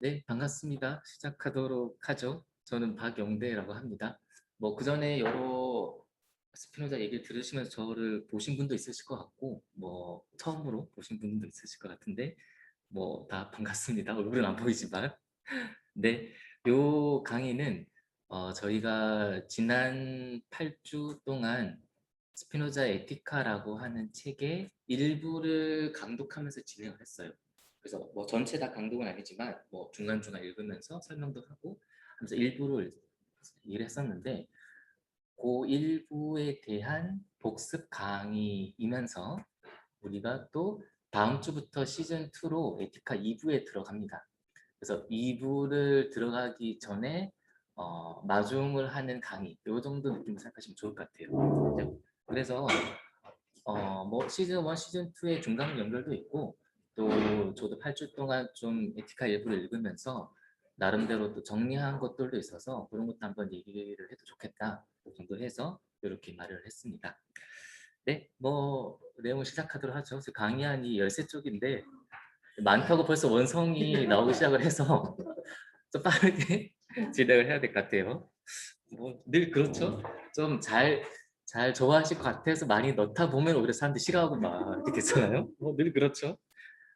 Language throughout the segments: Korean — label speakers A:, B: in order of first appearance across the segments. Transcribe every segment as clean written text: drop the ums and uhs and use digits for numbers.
A: 네, 반갑습니다. 시작하도록 하죠. 저는 박영대라고 합니다. 뭐 그전에 여러 스피노자 얘기를 들으시면서 저를 보신 분도 있으실 것 같고, 뭐 처음으로 보신 분도 있으실 것 같은데, 뭐 다 반갑습니다. 얼굴은 안 보이지만. 네, 요 강의는 저희가 지난 8주 동안 스피노자 에티카라고 하는 책의 일부를 강독하면서 진행을 했어요. 그래서 뭐 전체 다 강독은 아니지만 뭐 중간중간 읽으면서 설명도 하고 하면서 일부를 얘기를 했었는데 그 일부에 대한 복습 강의이면서 우리가 또 다음 주부터 시즌 2로 에티카 2부에 들어갑니다. 그래서 2부를 들어가기 전에 마중을 하는 강의 이 정도 느낌 생각하시면 좋을 것 같아요. 그죠? 그래서 뭐 시즌 1, 시즌 2의 중간 연결도 있고 또 저도 8주 동안 좀 에티카 일부를 읽으면서 나름대로 또 정리한 것들도 있어서 그런 것도 한번 얘기를 해도 좋겠다 그 정도 해서 이렇게 말을 했습니다. 네, 뭐 내용을 시작하도록 하죠. 강의안이 13쪽인데 많다고 벌써 원성이 나오기 시작을 해서 좀 빠르게 진행을 해야 될 것 같아요. 뭐 늘 그렇죠. 좀 잘 좋아하실 것 같아서 많이 넣다 보면 오히려 사람들이 싫어하고 막 이렇게 되잖아요. 뭐 늘 그렇죠.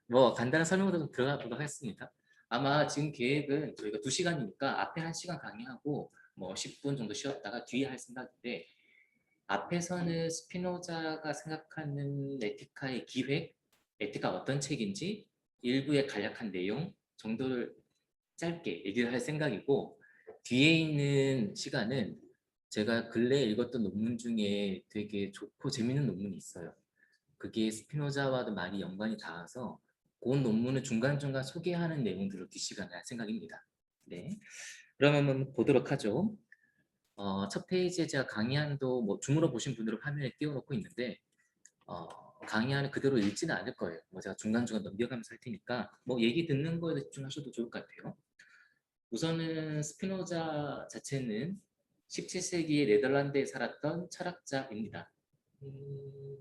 A: 뭐 간단한 설명으로 좀 들어가 보도록 하겠습니다. 아마 지금 계획은 저희가 2시간이니까 앞에 1시간 강의하고 뭐 10분 정도 쉬었다가 뒤에 할 생각인데 앞에서는 스피노자가 생각하는 에티카의 기획, 에티카 어떤 책인지 일부의 간략한 내용 정도를 짧게 얘기를 할 생각이고 뒤에 있는 시간은 제가 근래에 읽었던 논문 중에 되게 좋고 재밌는 논문이 있어요. 그게 스피노자와도 많이 연관이 닿아서 그 논문을 중간중간 소개하는 내용들을 뒷시간에 할 생각입니다. 네, 그러면 보도록 하죠. 첫 페이지에 제가 강의안도 뭐 줌으로 보신 분들은 화면에 띄워놓고 있는데 강의안을 그대로 읽지는 않을 거예요. 뭐 제가 중간중간 넘겨가면서 할 테니까 뭐 얘기 듣는 거에 집중하셔도 좋을 것 같아요. 우선은 스피노자 자체는 17세기에 네덜란드에 살았던 철학자입니다.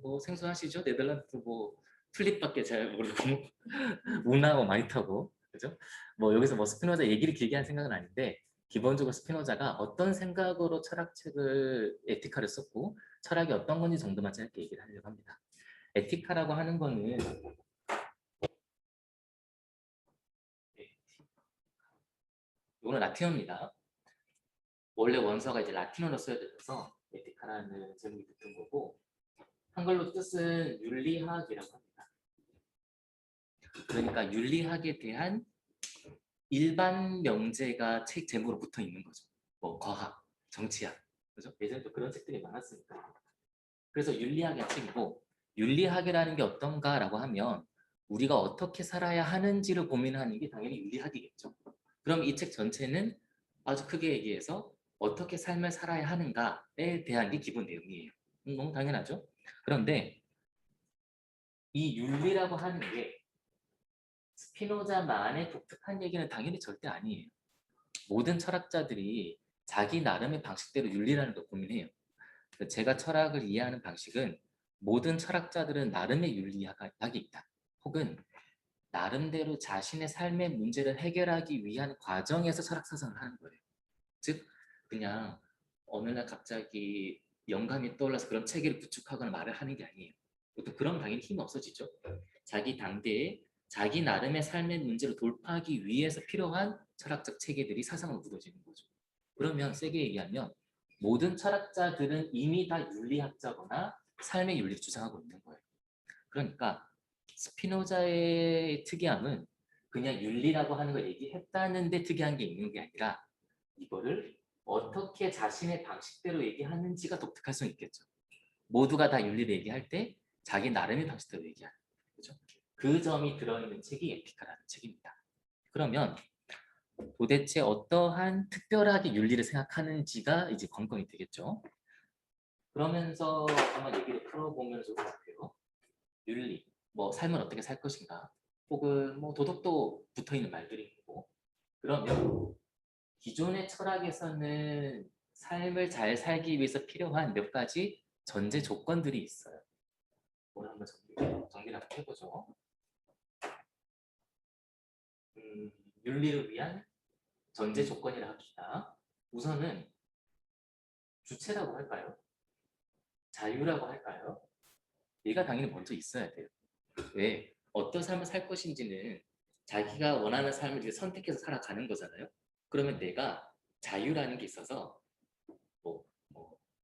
A: 뭐 생소하시죠? 네덜란드 뭐 튤립밖에 잘 모르고 운하고 많이 타고 그죠? 뭐 여기서 뭐 스피노자 얘기를 길게 할 생각은 아닌데 기본적으로 스피노자가 어떤 생각으로 철학책을 에티카를 썼고 철학이 어떤 건지 정도만 짧게 얘기를 하려고 합니다. 에티카라고 하는 거는 이거는 라틴어입니다. 원래 원서가 이제 라틴어로 써야 돼서 에티카라는 제목이 붙은 거고 한글로 뜻은 윤리학이라고 합니다. 그러니까 윤리학에 대한 일반 명제가 책 제목으로 붙어 있는 거죠. 뭐 과학, 정치학, 그죠? 예전에 그런 책들이 많았으니까. 그래서 윤리학의 책이고 윤리학이라는 게 어떤가라고 하면 우리가 어떻게 살아야 하는지를 고민하는 게 당연히 윤리학이겠죠. 그럼 이 책 전체는 아주 크게 얘기해서 어떻게 삶을 살아야 하는가에 대한 게 기본 내용이에요. 너무 당연하죠. 그런데 이 윤리라고 하는 게 스피노자만의 독특한 얘기는 당연히 절대 아니에요. 모든 철학자들이 자기 나름의 방식대로 윤리라는 걸 고민해요. 제가 철학을 이해하는 방식은 모든 철학자들은 나름의 윤리학이 있다. 혹은 나름대로 자신의 삶의 문제를 해결하기 위한 과정에서 철학 사상을 하는 거예요. 즉 그냥 어느 날 갑자기 영감이 떠올라서 그런 체계를 구축하거나 말을 하는 게 아니에요. 보통 그럼 당연히 힘이 없어지죠. 자기 당대에 자기 나름의 삶의 문제를 돌파하기 위해서 필요한 철학적 체계들이 사상으로 묻어지는 거죠. 그러면 세게 얘기하면 모든 철학자들은 이미 다 윤리학자거나 삶의 윤리를 주장하고 있는 거예요. 그러니까 스피노자의 특이함은 그냥 윤리라고 하는 걸 얘기했다는데 특이한 게 있는 게 아니라 이거를 어떻게 자신의 방식대로 얘기하는지가 독특할 수 있겠죠. 모두가 다 윤리를 얘기할 때 자기 나름의 방식대로 얘기하는 거죠. 그 점이 들어있는 책이 에티카라는 책입니다. 그러면 도대체 어떠한 특별하게 윤리를 생각하는지가 이제 관건이 되겠죠. 그러면서 한번 얘기를 풀어보면 좋을 것 같아요. 윤리, 뭐 삶을 어떻게 살 것인가, 혹은 뭐 도덕도 붙어있는 말들이 있고 그러면 기존의 철학에서는 삶을 잘 살기 위해서 필요한 몇 가지 전제 조건들이 있어요. 오늘 한번 정리를 한번 해보죠. 윤리를 위한 전제 조건이라 합시다. 우선은 주체라고 할까요? 자유라고 할까요? 얘가 당연히 먼저 있어야 돼요. 왜? 어떤 삶을 살 것인지는 자기가 원하는 삶을 이제 선택해서 살아가는 거잖아요. 그러면 내가 자유라는 게 있어서 뭐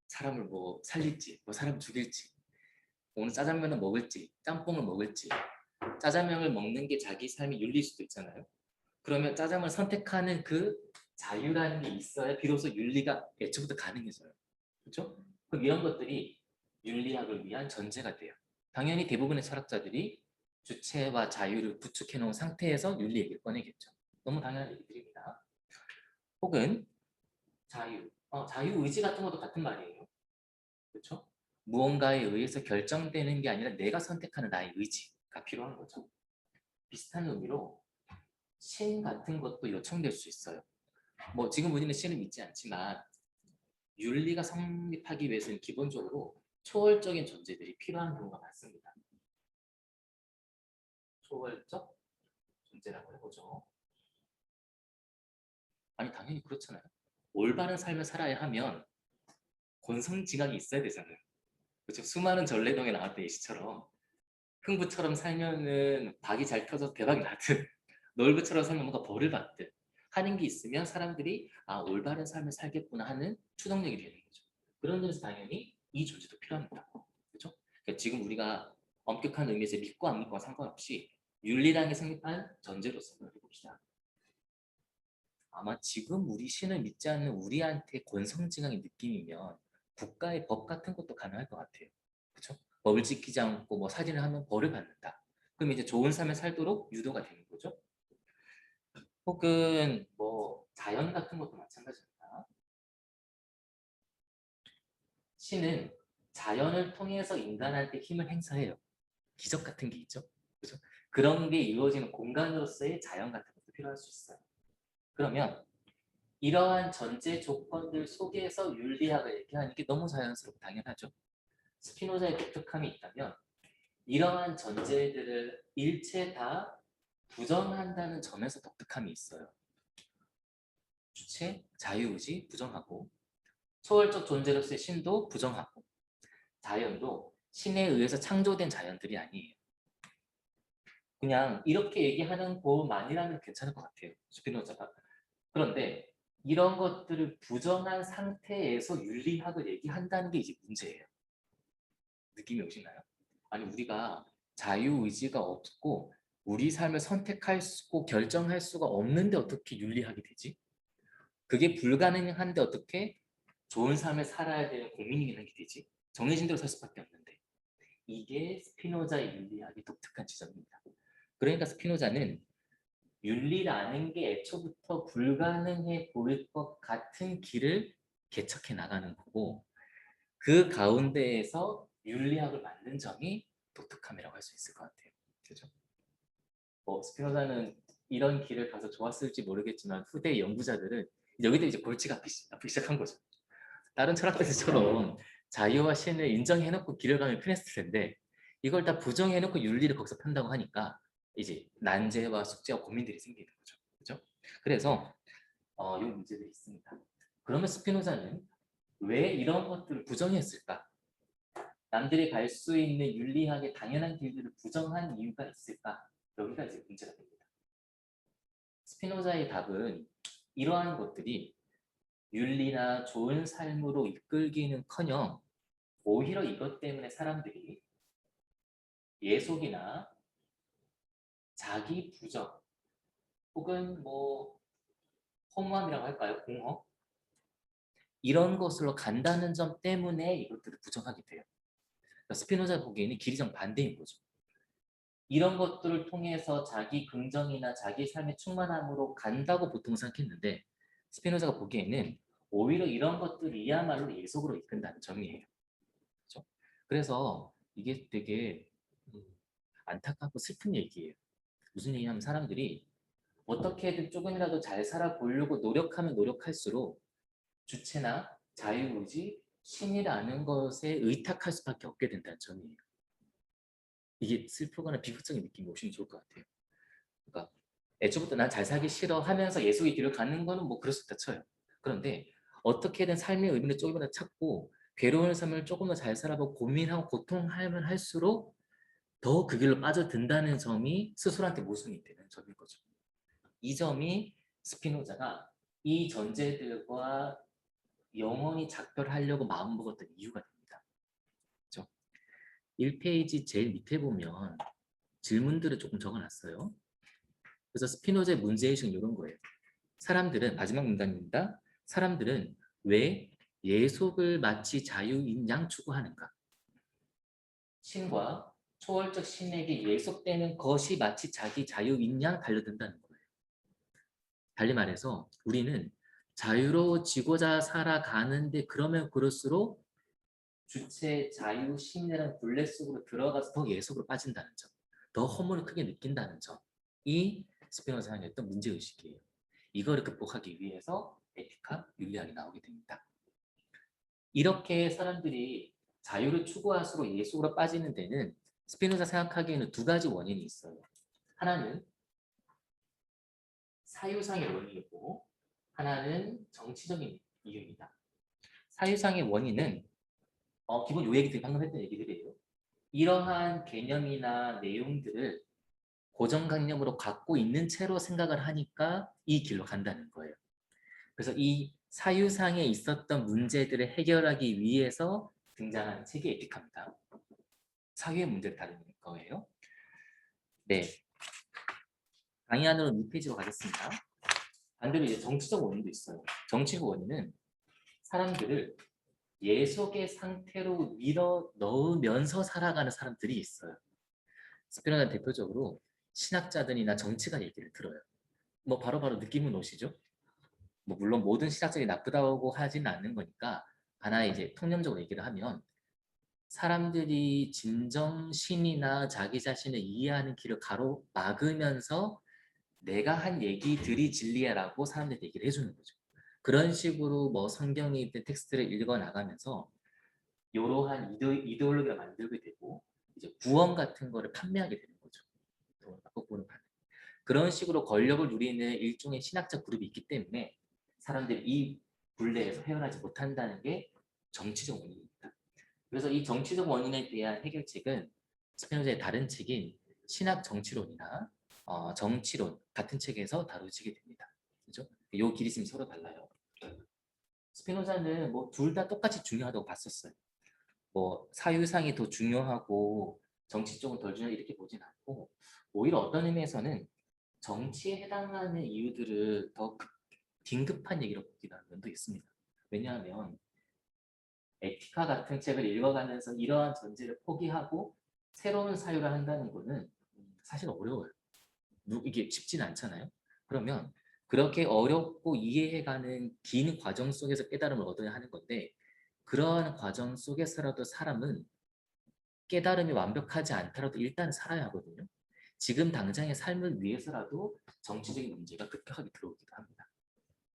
A: 사람을 뭐 살릴지, 뭐 사람을 죽일지, 오늘 짜장면을 먹을지, 짬뽕을 먹을지, 짜장면을 먹는 게 자기 삶의 윤리일 수도 있잖아요. 그러면 짜장면을 선택하는 그 자유라는 게 있어야 비로소 윤리가 애초부터 가능해져요. 그렇죠? 그럼 이런 것들이 윤리학을 위한 전제가 돼요. 당연히 대부분의 철학자들이 주체와 자유를 구축해 놓은 상태에서 윤리 얘기를 꺼내겠죠. 너무 당연한 얘기들입니다. 혹은 자유, 자유의지 같은 것도 같은 말이에요. 그렇죠? 무언가에 의해서 결정되는 게 아니라 내가 선택하는 나의 의지가 필요한 거죠. 비슷한 의미로 신 같은 것도 요청될 수 있어요. 뭐 지금 우리는 신을 믿지 않지만 윤리가 성립하기 위해서는 기본적으로 초월적인 존재들이 필요한 경우가 많습니다. 초월적 존재라고 해보죠. 아니 당연히 그렇잖아요. 올바른 삶을 살아야 하면 권선징악이 있어야 되잖아요. 그렇죠? 수많은 전래동에 나왔던 예시처럼 흥부처럼 살면은 박이 잘 터져서 대박이 나듯 놀부처럼 살면 뭔가 벌을 받듯 하는 게 있으면 사람들이 올바른 삶을 살겠구나 하는 추동력이 되는 거죠. 그런 점에서 당연히 이 존재도 필요합니다. 그렇죠? 그러니까 지금 우리가 엄격한 의미에서 믿고 안 믿고와 상관없이 윤리라는 게 성립한 전제로서 해봅시다. 아마 지금 우리 신을 믿지 않는 우리한테 권성징악의 느낌이면 국가의 법 같은 것도 가능할 것 같아요. 그렇죠? 법을 지키지 않고 뭐 살인을 하면 벌을 받는다. 그럼 이제 좋은 삶을 살도록 유도가 되는 거죠. 혹은 뭐 자연 같은 것도 마찬가지입니다. 신은 자연을 통해서 인간한테 힘을 행사해요. 기적 같은 게 있죠. 그렇죠? 그런 게 이루어지는 공간으로서의 자연 같은 것도 필요할 수 있어요. 그러면 이러한 전제 조건들 속에서 윤리학을 얘기하는 게 너무 자연스럽고 당연하죠. 스피노자의 독특함이 있다면 이러한 전제들을 일체 다 부정한다는 점에서 독특함이 있어요. 주체, 자유의지 부정하고 초월적 존재로서의 신도 부정하고 자연도 신에 의해서 창조된 자연들이 아니에요. 그냥 이렇게 얘기하는 것만이라면 괜찮을 것 같아요. 스피노자가. 그런데 이런 것들을 부정한 상태에서 윤리학을 얘기한다는 게 이제 문제예요. 느낌이 오시나요? 아니 우리가 자유의지가 없고 우리 삶을 선택할 수고 결정할 수가 없는데 어떻게 윤리학이 되지? 그게 불가능한데 어떻게 좋은 삶을 살아야 되는 국민이긴 하게 되지? 정해진 대로 살 수밖에 없는데. 이게 스피노자의 윤리학의 독특한 지점입니다. 그러니까 스피노자는 윤리라는 게 애초부터 불가능해 보일 것 같은 길을 개척해 나가는 거고 그 가운데에서 윤리학을 만든 점이 독특함이라고 할 수 있을 것 같아요. 그죠? 스피노자는 이런 길을 가서 좋았을지 모르겠지만 후대 연구자들은 여기도 이제 골치가 아프기 시작한 거죠. 다른 철학자들처럼 자유와 신을 인정해놓고 길을 가면 편했을 텐데 이걸 다 부정해놓고 윤리를 거기서 판다고 하니까 이제 난제와 숙제와 고민들이 생기는 거죠. 그죠? 그래서 이 문제들이 있습니다. 그러면 스피노자는 왜 이런 것들을 부정했을까? 남들이 갈 수 있는 윤리학의 당연한 길들을 부정한 이유가 있을까? 여기가 이제 문제가 됩니다. 스피노자의 답은 이러한 것들이 윤리나 좋은 삶으로 이끌기는커녕 오히려 이것 때문에 사람들이 예속이나 자기 부정 혹은 뭐 허무함이라고 할까요? 공허 이런 것으로 간다는 점 때문에 이것들을 부정하게 돼요. 그러니까 스피노자 보기에는 길이 정반대인 거죠. 이런 것들을 통해서 자기 긍정이나 자기 삶의 충만함으로 간다고 보통 생각했는데 스피노자가 보기에는 오히려 이런 것들이야말로 예속으로 이끈다는 점이에요. 그렇죠? 그래서 이게 되게 안타깝고 슬픈 얘기예요. 무슨 얘기냐면 사람들이 어떻게든 조금이라도 잘 살아보려고 노력하면 노력할수록 주체나 자유의지, 신이라는 것에 의탁할 수밖에 없게 된다는 점이에요. 이게 슬프거나 비극적인 느낌이 오시면 좋을 것 같아요. 그러니까 애초부터 난 잘 살기 싫어 하면서 예속의 길을 가는 거는 뭐 그럴 수 있다 쳐요. 그런데 어떻게든 삶의 의미를 조금 더 찾고 괴로운 삶을 조금 더 잘 살아보고 고민하고 고통하면 할수록 더 그 길로 빠져든다는 점이 스스로한테 모순이 되는 점인 거죠. 이 점이 스피노자가 이 전제들과 영원히 작별하려고 마음먹었던 이유가 됩니다. 그렇죠? 1페이지 제일 밑에 보면 질문들을 조금 적어놨어요. 그래서 스피노자의 문제의식은 이런 거예요. 사람들은, 마지막 문단입니다. 사람들은 왜 예속을 마치 자유인 양 추구하는가? 신과 초월적 신에게 예속되는 것이 마치 자기 자유인 양 달려든다는 거예요. 달리 말해서 우리는 자유로워지고자 살아가는데 그러면 그럴수록 주체 자유 심리라는 굴레 속으로 들어가서 더 예속으로 빠진다는 점, 더 허물을 크게 느낀다는 점이 스피노자가 했던 문제의식이에요. 이거를 극복하기 위해서 에티카, 윤리학이 나오게 됩니다. 이렇게 사람들이 자유를 추구할수록 예속으로 빠지는 데는 스피노자 생각하기에는 두 가지 원인이 있어요. 하나는 사유상의 원인이고 하나는 정치적인 이유입니다. 사유상의 원인은 기본 요 얘기들 방금 했던 얘기들이에요. 이러한 개념이나 내용들을 고정관념으로 갖고 있는 채로 생각을 하니까 이 길로 간다는 거예요. 그래서 이 사유상에 있었던 문제들을 해결하기 위해서 등장한 책이 에티카입니다. 사유의 문제를 다루는 거예요. 네. 강의 안으로 2페이지로 가겠습니다. 반대로 이제 정치적 원인도 있어요. 정치적 원인은 사람들을 예속의 상태로 밀어 넣으면서 살아가는 사람들이 있어요. 스피노자 대표적으로 신학자들이나 정치가 얘기를 들어요. 뭐 바로바로 느낌은 오시죠? 뭐 물론 모든 신학자들이 나쁘다고 하진 않는 거니까 하나 이제 통념적으로 얘기를 하면 사람들이 진정 신이나 자기 자신을 이해하는 길을 가로막으면서 내가 한 얘기들이 진리야라고 사람들이 얘기를 해주는 거죠. 그런 식으로 뭐 성경에 있는 텍스트를 읽어 나가면서 이러한 이데올로기를 만들게 되고 이제 구원 같은 거를 판매하게 되는 거죠. 그런 식으로 권력을 누리는 일종의 신학적 그룹이 있기 때문에 사람들이 이 굴레에서 헤어나지 못한다는 게 정치적 원인입니다. 그래서 이 정치적 원인에 대한 해결책은 스피노자의 다른 책인 신학 정치론이나 정치론 같은 책에서 다루어지게 됩니다. 그죠? 요 길이심이 서로 달라요. 스피노자는 뭐 둘 다 똑같이 중요하다고 봤었어요. 뭐 사유상이 더 중요하고 정치 쪽은 덜 중요하다 이렇게 보진 않고 오히려 어떤 의미에서는 정치에 해당하는 이유들을 더 긴급한 얘기로 보기도 하는 면도 있습니다. 왜냐하면 에티카 같은 책을 읽어가면서 이러한 전제를 포기하고 새로운 사유를 한다는 거는 사실 어려워요. 이게 쉽지는 않잖아요. 그러면 그렇게 어렵고 이해해가는 긴 과정 속에서 깨달음을 얻어야 하는 건데 그러한 과정 속에서라도 사람은 깨달음이 완벽하지 않더라도 일단 살아야 하거든요. 지금 당장의 삶을 위해서라도 정치적인 문제가 급격하게 들어오기도 합니다.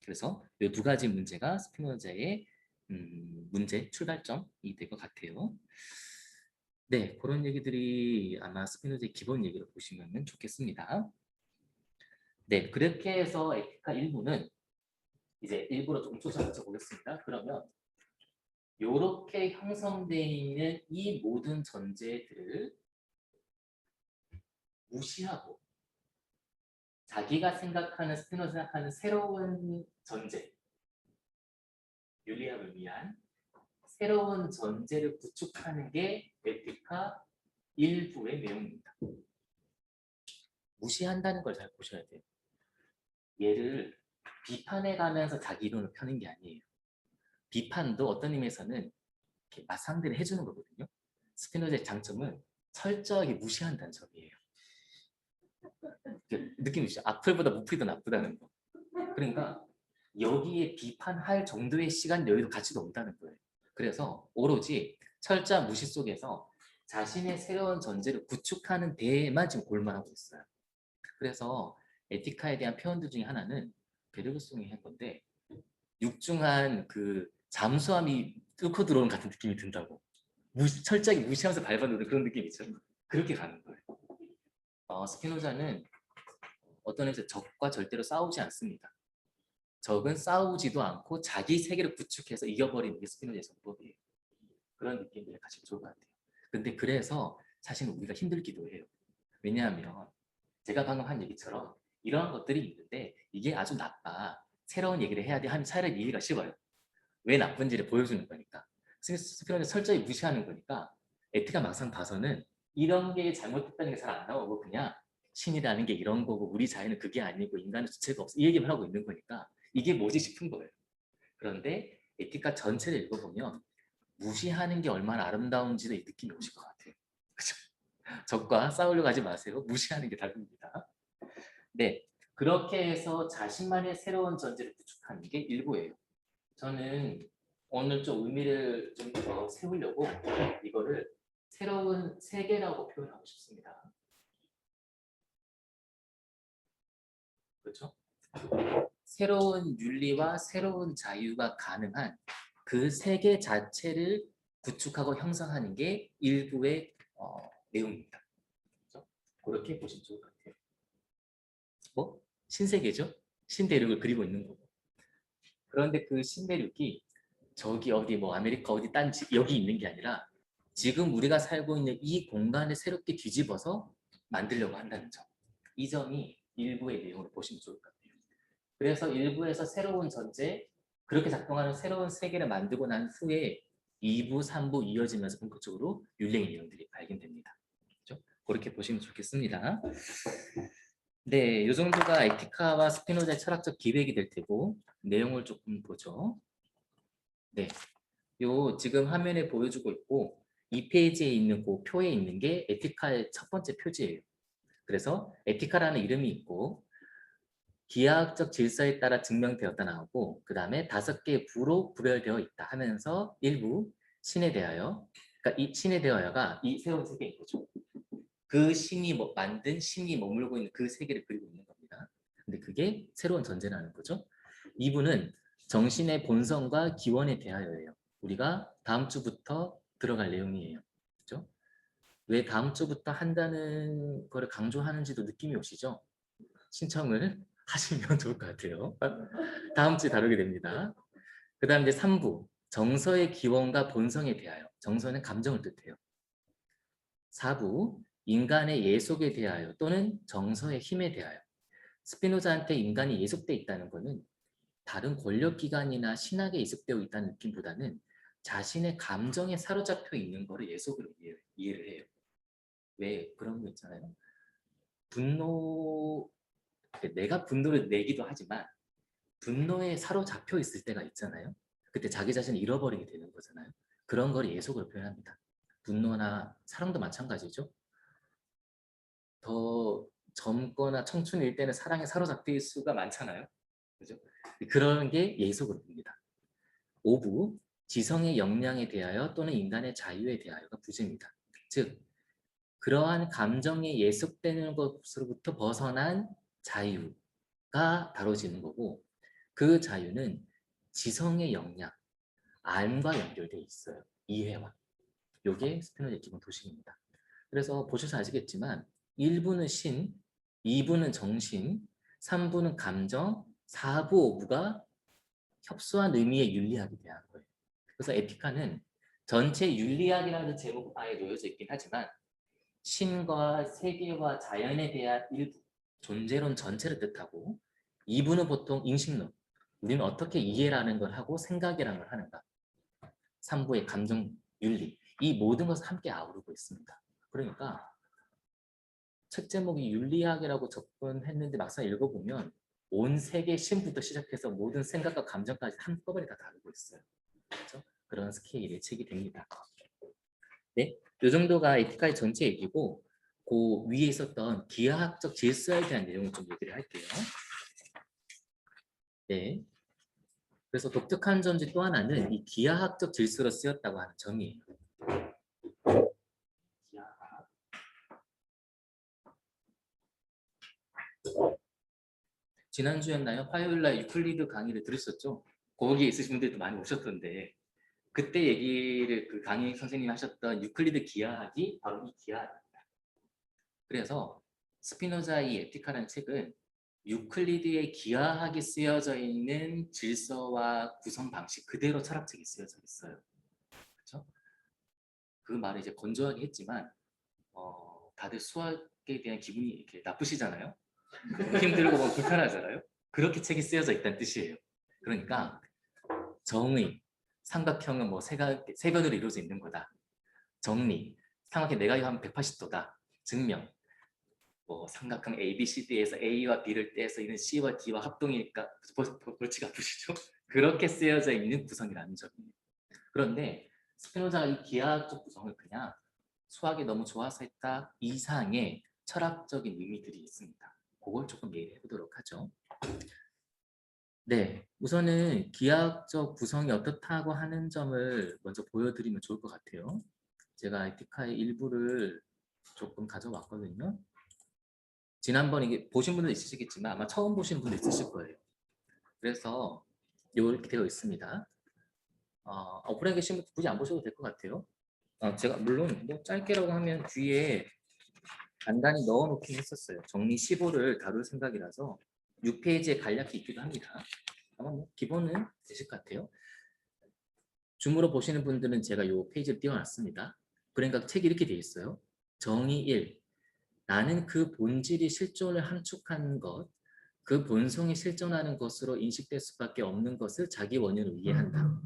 A: 그래서 이 두 가지 문제가 스피노자의 문제 출발점이 될 것 같아요. 네, 그런 얘기들이 아마 스피노자의 기본 얘기로 보시면 좋겠습니다. 네, 그렇게 해서 에티카 1부는 이제 일부러 조금 초점을 맞춰보겠습니다. 그러면 이렇게 형성되어 있는 이 모든 전제들을 무시하고 자기가 생각하는 스피노자 생각하는 새로운 전제, 윤리학을 위한 새로운 전제를 구축하는 게 에티카 1부의 내용입니다. 무시한다는 걸 잘 보셔야 돼요. 얘를 비판해 가면서 자기 이론을 펴는 게 아니에요. 비판도 어떤 의미에서는 이렇게 맞상대를 해주는 거거든요. 스피노자의 장점은 철저하게 무시한다는 점이에요. 느낌이시죠? 악플보다 무플이 더 나쁘다는 거. 그러니까 여기에 비판할 정도의 시간 여유도 가치도 없다는 거예요. 그래서 오로지 철저한 무시 속에서 자신의 새로운 전제를 구축하는 데에만 지금 골몰하고 있어요. 그래서 에티카에 대한 표현들 중에 하나는 베르그송이 한 건데 육중한 그 잠수함이 뚫고 들어오는 같은 느낌이 든다고. 철저하게 무시하면서 밟아놓는 그런 느낌이 있죠. 그렇게 가는 거예요. 스피노자는 어떤 의미에서 적과 절대로 싸우지 않습니다. 적은 싸우지도 않고 자기 세계를 구축해서 이겨버리는 게 스피노자의 전법이에요. 그런 느낌들이 같이 좋을 것 같아요. 근데 그래서 사실 우리가 힘들기도 해요. 왜냐하면 제가 방금 한 얘기처럼 이러한 것들이 있는데 이게 아주 나빠. 새로운 얘기를 해야 돼 하면 차라리 이해가 쉬워요. 왜 나쁜지를 보여주는 거니까. 스피노자 철저히 무시하는 거니까 에티가 막상 봐서는 이런 게 잘못됐다는 게 잘 안 나오고 그냥 신이라는 게 이런 거고 우리 자연은 그게 아니고 인간은 주체가 없어 이 얘기만 하고 있는 거니까 이게 뭐지 싶은 거예요. 그런데 에티카 전체를 읽어보면 무시하는 게 얼마나 아름다운지도 이 느낌이 오실 것 같아요. 그죠? 적과 싸우려고 하지 마세요. 무시하는 게 답입니다. 네, 그렇게 해서 자신만의 새로운 전제를 구축하는 게 일부예요. 저는 오늘 좀 의미를 좀 더 세우려고 이거를 새로운 세계라고 표현하고 싶습니다. 그렇죠? 새로운 윤리와 새로운 자유가 가능한 그 세계 자체를 구축하고 형성하는 게 일부의 내용입니다. 그렇죠? 그렇게 보시면 좋을 것 같아요. 뭐 신세계죠? 신대륙을 그리고 있는 거고. 그런데 그 신대륙이 저기 어디 뭐 아메리카 어디 딴지 여기 있는 게 아니라 지금 우리가 살고 있는 이 공간을 새롭게 뒤집어서 만들려고 한다는 점. 이 점이 일부의 내용을 보시면 좋을 것 같아요. 그래서 일부에서 새로운 전제, 그렇게 작동하는 새로운 세계를 만들고 난 후에 2부, 3부 이어지면서 본격적으로 윤리의 내용들이 발견됩니다. 그렇죠? 그렇게 보시면 좋겠습니다. 네, 이 정도가 에티카와 스피노자의 철학적 기획이 될 테고 내용을 조금 보죠. 네, 요 지금 화면에 보여주고 있고 이 페이지에 있는 그 표에 있는 게 에티카의 첫 번째 표지예요. 그래서 에티카라는 이름이 있고 기하학적 질서에 따라 증명되었다 나오고 그 다음에 5개의 부로 구별되어 있다 하면서 일부 신에 대하여 그러니까 이 신에 대하여가 이 새로운 세계인 거죠. 그 신이 만든 신이 머물고 있는 그 세계를 그리고 있는 겁니다. 근데 그게 새로운 전제라는 거죠. 2부는 정신의 본성과 기원에 대하여예요. 우리가 다음 주부터 들어갈 내용이에요. 그렇죠? 왜 다음 주부터 한다는 거를 강조하는지도 느낌이 오시죠? 신청을 하시면 좋을 것 같아요. 다음 주에 다루게 됩니다. 그 다음 이제 3부 정서의 기원과 본성에 대하여 정서는 감정을 뜻해요. 4부 인간의 예속에 대하여 또는 정서의 힘에 대하여 스피노자한테 인간이 예속되어 있다는 것은 다른 권력기관이나 신학에 예속되어 있다는 느낌보다는 자신의 감정에 사로잡혀 있는 거를 예속으로 이해를 해요. 왜 그런 거 있잖아요. 분노, 내가 분노를 내기도 하지만 분노에 사로잡혀 있을 때가 있잖아요. 그때 자기 자신을 잃어버리게 되는 거잖아요. 그런 걸 예속으로 표현합니다. 분노나 사랑도 마찬가지죠. 더 젊거나 청춘일 때는 사랑에 사로잡힐 수가 많잖아요. 그죠? 그런 게 예속으로 봅니다. 5부, 지성의 역량에 대하여 또는 인간의 자유에 대하여가 부제입니다. 즉, 그러한 감정에 예속되는 것으로부터 벗어난 자유가 다뤄지는 거고 그 자유는 지성의 역량, 안과 연결되어 있어요. 이해와. 이게 스피노자의 기본 도식입니다. 그래서 보셔서 아시겠지만 1부는 신, 2부는 정신, 3부는 감정, 4부, 5부가 협소한 의미의 윤리학에 대한 거예요. 그래서 에피카는 전체 윤리학이라는 제목 아예 놓여져 있긴 하지만 신과 세계와 자연에 대한 일부, 존재론 전체를 뜻하고 2부는 보통 인식론, 우리는 어떻게 이해라는 걸 하고 생각이라는 걸 하는가. 3부의 감정, 윤리, 이 모든 것을 함께 아우르고 있습니다. 그러니까 책 제목이 윤리학이라고 접근했는데 막상 읽어보면 온 세계 신부터 시작해서 모든 생각과 감정까지 한꺼번에 다 다루고 있어요. 그렇죠? 그런 스케일의 책이 됩니다. 네, 이 정도가 에티카의 전체 얘기고 그 위에 있었던 기하학적 질서에 대한 내용을 좀 얘기를 할게요. 네, 그래서 독특한 전제 또 하나는 이 기하학적 질서로 쓰였다고 하는 점이에요. 기하학. 지난주였나요? 화요일날 유클리드 강의를 들으셨죠? 거기에 있으신 분들도 많이 오셨던데 그때 얘기를 그 강의 선생님이 하셨던 유클리드 기하학이 바로 이 기하학입니다. 그래서 스피노자의 에티카라는 책은 유클리드의 기하학이 쓰여져 있는 질서와 구성 방식 그대로 철학책이 쓰여져 있어요. 그렇죠? 그 말을 이제 건조하게 했지만 다들 수학에 대한 기분이 이렇게 나쁘시잖아요. 힘들고 뭐 불편하잖아요. 그렇게 책이 쓰여져 있다는 뜻이에요. 그러니까 정의, 삼각형은 뭐 세변으로 이루어져 있는 거다. 정리, 삼각형 내각이하면 180도다. 증명, 뭐 삼각형 ABCD에서 A와 B를 떼서 있는 C와 D와 합동이니까 골치가 아프시죠? 그렇게 쓰여져 있는 구성이라는 점이에요. 그런데 스피노자가 이 기하학적 구성을 그냥 수학이 너무 좋아서 했다 이상의 철학적인 의미들이 있습니다. 그걸 조금 얘기해 보도록 하죠. 네, 우선은 기하학적 구성이 어떻다고 하는 점을 먼저 보여드리면 좋을 것 같아요. 제가 에티카의 일부를 조금 가져왔거든요. 지난번에 이게 보신 분도 있으시겠지만 아마 처음 보신 분도 있으실 거예요. 그래서 이렇게 되어 있습니다. 오프라인 계신 분 굳이 안 보셔도 될 것 같아요. 제가 물론 뭐 짧게라고 하면 뒤에 간단히 넣어놓긴 했었어요. 정리 15를 다룰 생각이라서 6페이지에 간략히 있기도 합니다. 아마 뭐 기본은 되실 것 같아요. 줌으로 보시는 분들은 제가 이 페이지를 띄워놨습니다. 그러니까 책이 이렇게 되어 있어요. 정의 1. 나는 그 본질이 실존을 함축한 것, 그 본성이 실존하는 것으로 인식될 수밖에 없는 것을 자기 원인으로 이해한다.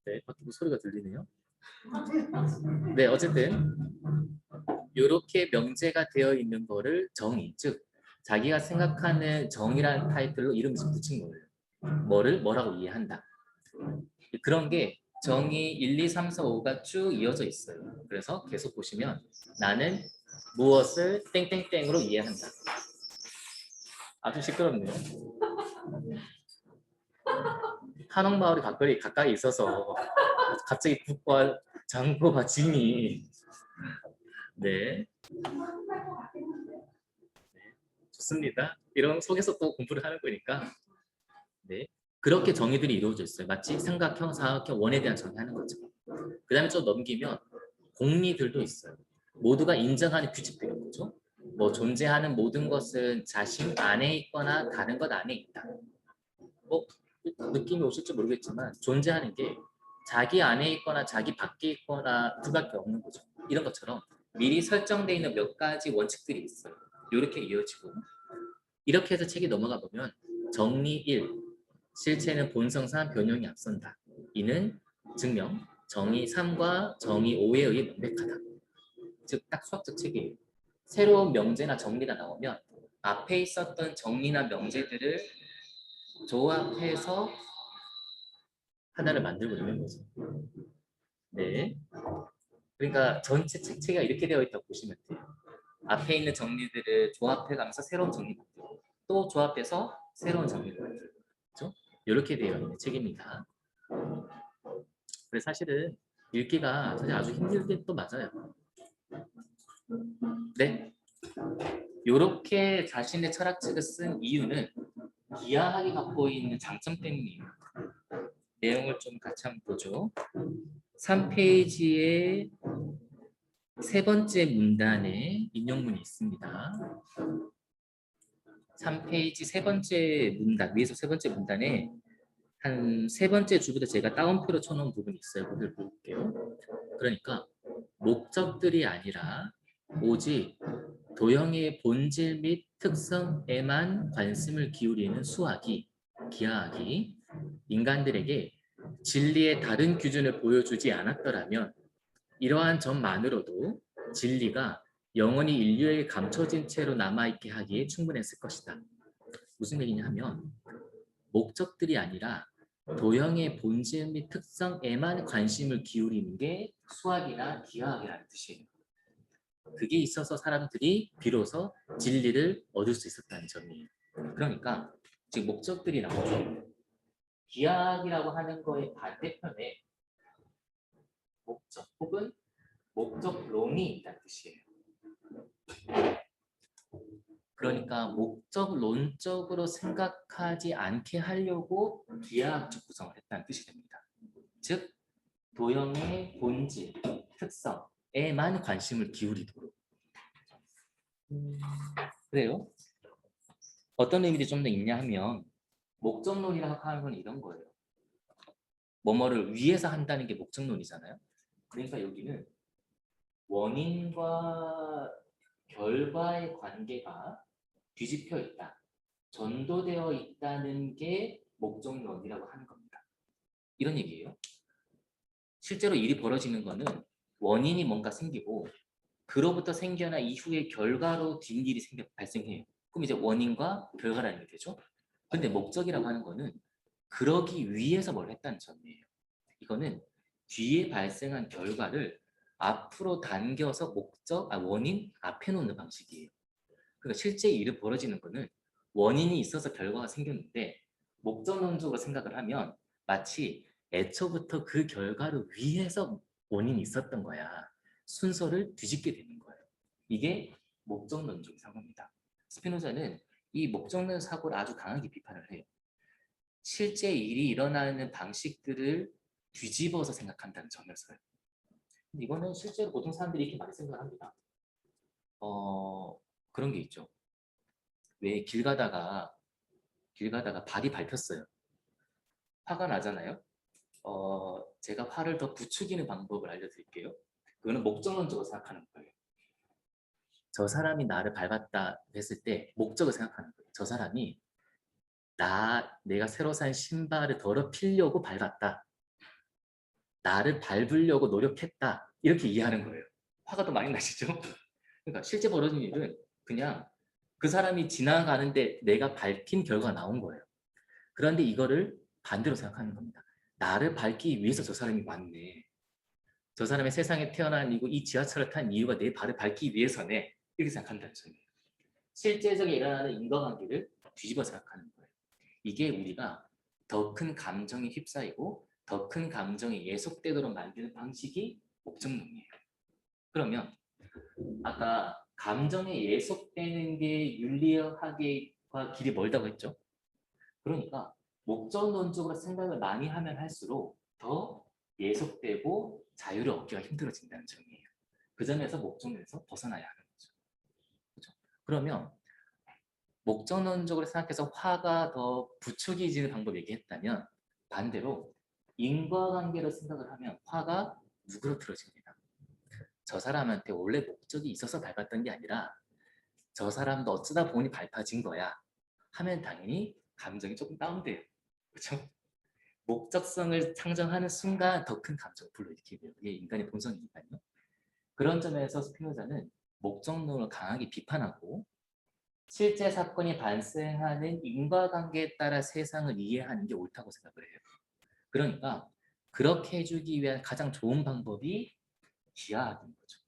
A: 네, 밖에 소리가 들리네요. 네, 어쨌든 이렇게 명제가 되어 있는 거를 정의, 즉 자기가 생각하는 정의라는 타이틀로 이름을 붙인 거예요. 뭐라고 이해한다. 그런 게 정의 1, 2, 3, 4, 5가 쭉 이어져 있어요. 그래서 계속 보시면 나는 무엇을 땡땡땡으로 이해한다. 아주 시끄럽네요. 한옥마을이 가까이 있어서 갑자기 북과 장고와 진이 네. 좋습니다. 이런 속에서 또 공부를 하는 거니까 네. 그렇게 정의들이 이루어져 있어요. 마치 삼각형, 사각형, 원에 대한 정의하는 거죠. 그 다음에 좀 넘기면 공리들도 있어요. 모두가 인정하는 규칙들인 거죠. 뭐 존재하는 모든 것은 자신 안에 있거나 다른 것 안에 있다. 뭐 느낌이 오실지 모르겠지만 존재하는 게 자기 안에 있거나 자기 밖에 있거나 두 밖에 없는 거죠. 이런 것처럼 미리 설정되어 있는 몇 가지 원칙들이 있어요. 이렇게 이어지고 이렇게 해서 책이 넘어가 보면 정리 1, 실체는 본성상 변형이 앞선다. 이는 증명 정의 3과 정의 5에 의해 명백하다. 즉 딱 수학적 책이에요. 새로운 명제나 정리가 나오면 앞에 있었던 정리나 명제들을 조합해서 하나를 만들고 있는 거죠. 네. 그러니까 전체 책체가 이렇게 되어 있다고 보시면 돼요. 앞에 있는 정리들을 조합해가면서 새로운 정리 만들고 또 조합해서 새로운 정리를 만들고 그렇죠? 이렇게 되어 있는 책입니다. 그래서 사실은 읽기가 사실 아주 힘들게 또 맞아요. 네. 이렇게 자신의 철학책을 쓴 이유는 기하학이 갖고 있는 장점 때문이에요. 내용을 좀 같이 한번 보죠. 3페이지에 세 번째 문단에 인용문이 있습니다. 3페이지 세 번째 문단, 위에서 세 번째 문단에 한 세 번째 줄부터 제가 따옴표로 쳐놓은 부분이 있어요. 그걸 볼게요. 그러니까 목적들이 아니라 오직 도형의 본질 및 특성에만 관심을 기울이는 수학이, 기하학이 인간들에게 진리의 다른 기준을 보여주지 않았더라면 이러한 점만으로도 진리가 영원히 인류에게 감춰진 채로 남아있게 하기에 충분했을 것이다. 무슨 얘기냐 하면 목적들이 아니라 도형의 본질 및 특성에만 관심을 기울이는 게 수학이나 기하학이라는 뜻이에요. 그게 있어서 사람들이 비로소 진리를 얻을 수 있었다는 점이에요. 그러니까 지금 목적들이 나오죠. 기하학이라고 하는 거의 반대편에 목적 혹은 목적론이 있다는 뜻이에요. 그러니까 목적론적으로 생각하지 않게 하려고 기하학적 구성을 했다는 뜻이 됩니다. 즉 도형의 본질, 특성에만 관심을 기울이도록 그래요? 어떤 의미들이 좀 더 있냐 하면 목적론이라고 하는 건 이런 거예요. 뭐뭐를 위해서 한다는 게 목적론이잖아요. 그러니까 여기는 원인과 결과의 관계가 뒤집혀 있다. 전도되어 있다는 게 목적론이라고 하는 겁니다. 이런 얘기예요. 실제로 일이 벌어지는 거는 원인이 뭔가 생기고 그로부터 생겨난 이후의 결과로 뒷일이 발생해요. 그럼 이제 원인과 결과라는 게 되죠. 근데 목적이라고 하는 거는 그러기 위해서 뭘 했다는 점이에요. 이거는 뒤에 발생한 결과를 앞으로 당겨서 원인 앞에 놓는 방식이에요. 그러니까 실제 일이 벌어지는 거는 원인이 있어서 결과가 생겼는데 목적론적으로 생각을 하면 마치 애초부터 그 결과를 위해서 원인이 있었던 거야. 순서를 뒤집게 되는 거예요. 이게 목적론적 사고입니다. 스피노자는 이 목적론 사고를 아주 강하게 비판을 해요. 실제 일이 일어나는 방식들을 뒤집어서 생각한다는 점에서요. 이거는 실제로 보통 사람들이 이렇게 많이 생각을 합니다. 그런 게 있죠. 왜 길 가다가 발이 밟혔어요. 화가 나잖아요. 제가 화를 더 부추기는 방법을 알려드릴게요. 그거는 목적론적으로 생각하는 거예요. 저 사람이 나를 밟았다 했을 때 목적을 생각하는 거예요. 저 사람이 내가 새로 산 신발을 더럽히려고 밟았다. 나를 밟으려고 노력했다. 이렇게 이해하는 거예요. 화가 더 많이 나시죠? 그러니까 실제 벌어진 일은 그냥 그 사람이 지나가는데 내가 밟힌 결과가 나온 거예요. 그런데 이거를 반대로 생각하는 겁니다. 나를 밟기 위해서 저 사람이 왔네. 저 사람의 세상에 태어나고 이 지하철을 탄 이유가 내 발을 밟기 위해서네. 이렇게 생각한다는 점이에요. 실제적으로 일어나는 인과관계를 뒤집어 생각하는 거예요. 이게 우리가 더 큰 감정에 휩싸이고 더 큰 감정에 예속되도록 만드는 방식이 목적론이에요. 그러면 아까 감정에 예속되는 게 윤리학과 길이 멀다고 했죠. 그러니까 목적론적으로 생각을 많이 하면 할수록 더 예속되고 자유를 얻기가 힘들어진다는 점이에요. 그 점에서 목적론에서 벗어나야 하는 거죠. 그렇죠? 그러면 목적론적으로 생각해서 화가 더 부추기지는 방법 얘기했다면 반대로 인과관계로 생각을 하면 화가 누그러뜨려집니다. 저 사람한테 원래 목적이 있어서 밟았던 게 아니라 저 사람도 어쩌다 보니 밟아진 거야 하면 당연히 감정이 조금 다운돼요. 그렇죠? 목적성을 상정하는 순간 더 큰 감정을 불러일으키게 돼요. 이게 인간의 본성이니까요. 그런 점에서 스피노자는 목적론을 강하게 비판하고 실제 사건이 발생하는 인과관계에 따라 세상을 이해하는 게 옳다고 생각을 해요. 그러니까 그렇게 해주기 위한 가장 좋은 방법이 기하학인 거죠.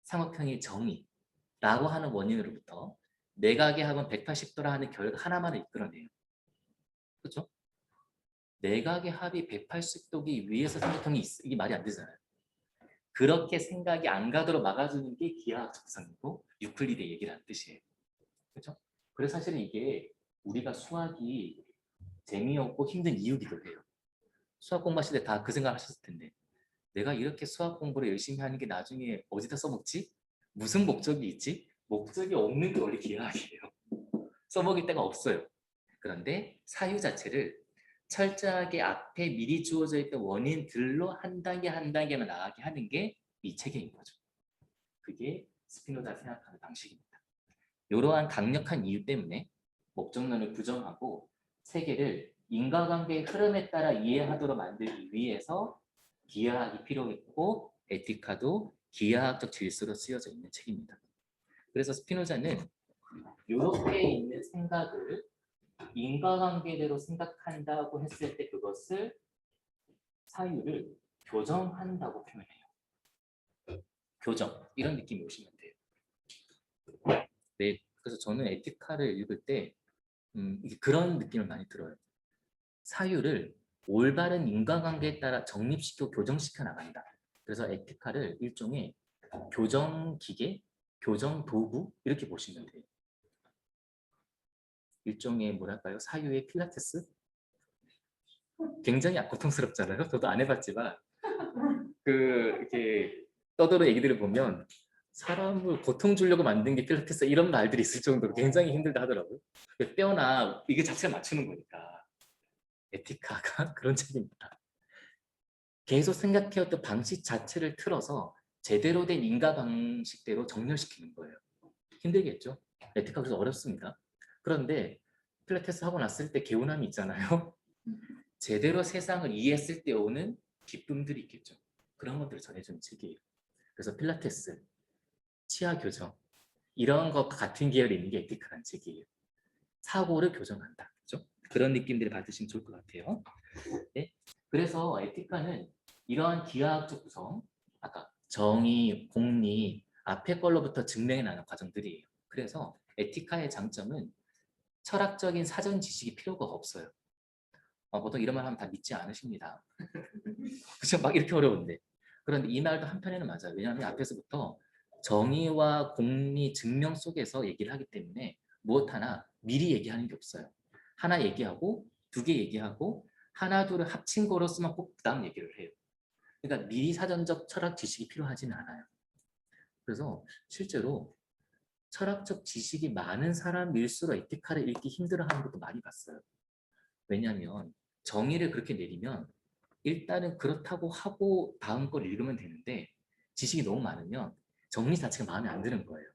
A: 상호평의 정의라고 하는 원인으로부터 내각의 합은 180도라 하는 결과 하나만을 이끌어내요. 그렇죠? 내각의 합이 180도기 위해서 상호평이 이게 말이 안 되잖아요. 그렇게 생각이 안 가도록 막아주는 게 기하학 적성이고 유클리드의 얘기를 한 뜻이에요. 그렇죠? 그래서 사실은 이게 우리가 수학이 재미없고 힘든 이유기도 해요. 수학 공부하실 때 다 그 생각 하셨을 텐데 내가 이렇게 수학 공부를 열심히 하는 게 나중에 어디다 써먹지? 무슨 목적이 있지? 목적이 없는 게 원래 기하학이에요. 써먹을 데가 없어요. 그런데 사유 자체를 철저하게 앞에 미리 주어져 있던 원인들로 한 단계 한 단계만 나가게 하는 게 이 체계인 거죠. 그게 스피노자 생각하는 방식입니다. 이러한 강력한 이유 때문에 목적론을 부정하고 세계를 인과관계의 흐름에 따라 이해하도록 만들기 위해서 기하학이 필요했고 에티카도 기하학적 질서로 쓰여져 있는 책입니다. 그래서 스피노자는 이렇게 있는 생각을 인과관계대로 생각한다고 했을 때 그것을 사유를 교정한다고 표현해요. 교정 이런 느낌이 오시면 돼요. 네, 그래서 저는 에티카를 읽을 때 그런 느낌을 많이 들어요. 사유를 올바른 인과관계에 따라 정립시켜 교정시켜 나간다. 그래서 에티카를 일종의 교정 기계, 교정 도구 이렇게 보시면 돼요. 일종의 뭐랄까요? 사유의 필라테스? 굉장히 고통스럽잖아요. 저도 안 해봤지만 이렇게 떠도는 얘기들을 보면 사람을 고통 주려고 만든 게 필라테스 이런 말들이 있을 정도로 굉장히 힘들다 하더라고요. 뼈나 이게 자체가 맞추는 거니까. 에티카가 그런 책입니다. 계속 생각해왔던 방식 자체를 틀어서 제대로 된 인가 방식대로 정렬시키는 거예요. 힘들겠죠? 에티카 그래서 어렵습니다. 그런데 필라테스 하고 났을 때 개운함이 있잖아요. 제대로 세상을 이해했을 때 오는 기쁨들이 있겠죠. 그런 것들을 전해주는 책이에요. 그래서 필라테스, 치아 교정 이런 것 같은 계열이 있는 게 에티카라는 책이에요. 사고를 교정한다. 그렇죠? 그런 느낌들을 받으시면 좋을 것 같아요. 네? 그래서 에티카는 이러한 기하학적 구성, 아까 정의, 공리, 앞에 걸로부터 증명해 나가는 과정들이에요. 그래서 에티카의 장점은 철학적인 사전 지식이 필요가 없어요. 보통 이런 말 하면 다 믿지 않으십니다. 그죠? 막 이렇게 어려운데. 그런데 이 말도 한편에는 맞아요. 왜냐하면 앞에서부터 정의와 공리, 증명 속에서 얘기를 하기 때문에 무엇 하나 미리 얘기하는 게 없어요. 하나 얘기하고 두 개 얘기하고 하나 둘을 합친 거로서만 꼭 그다음 얘기를 해요. 그러니까 미리 사전적 철학 지식이 필요하지는 않아요. 그래서 실제로 철학적 지식이 많은 사람일수록 에티카를 읽기 힘들어하는 것도 많이 봤어요. 왜냐하면 정의를 그렇게 내리면 일단은 그렇다고 하고 다음 걸 읽으면 되는데 지식이 너무 많으면 정리 자체가 마음에 안 드는 거예요.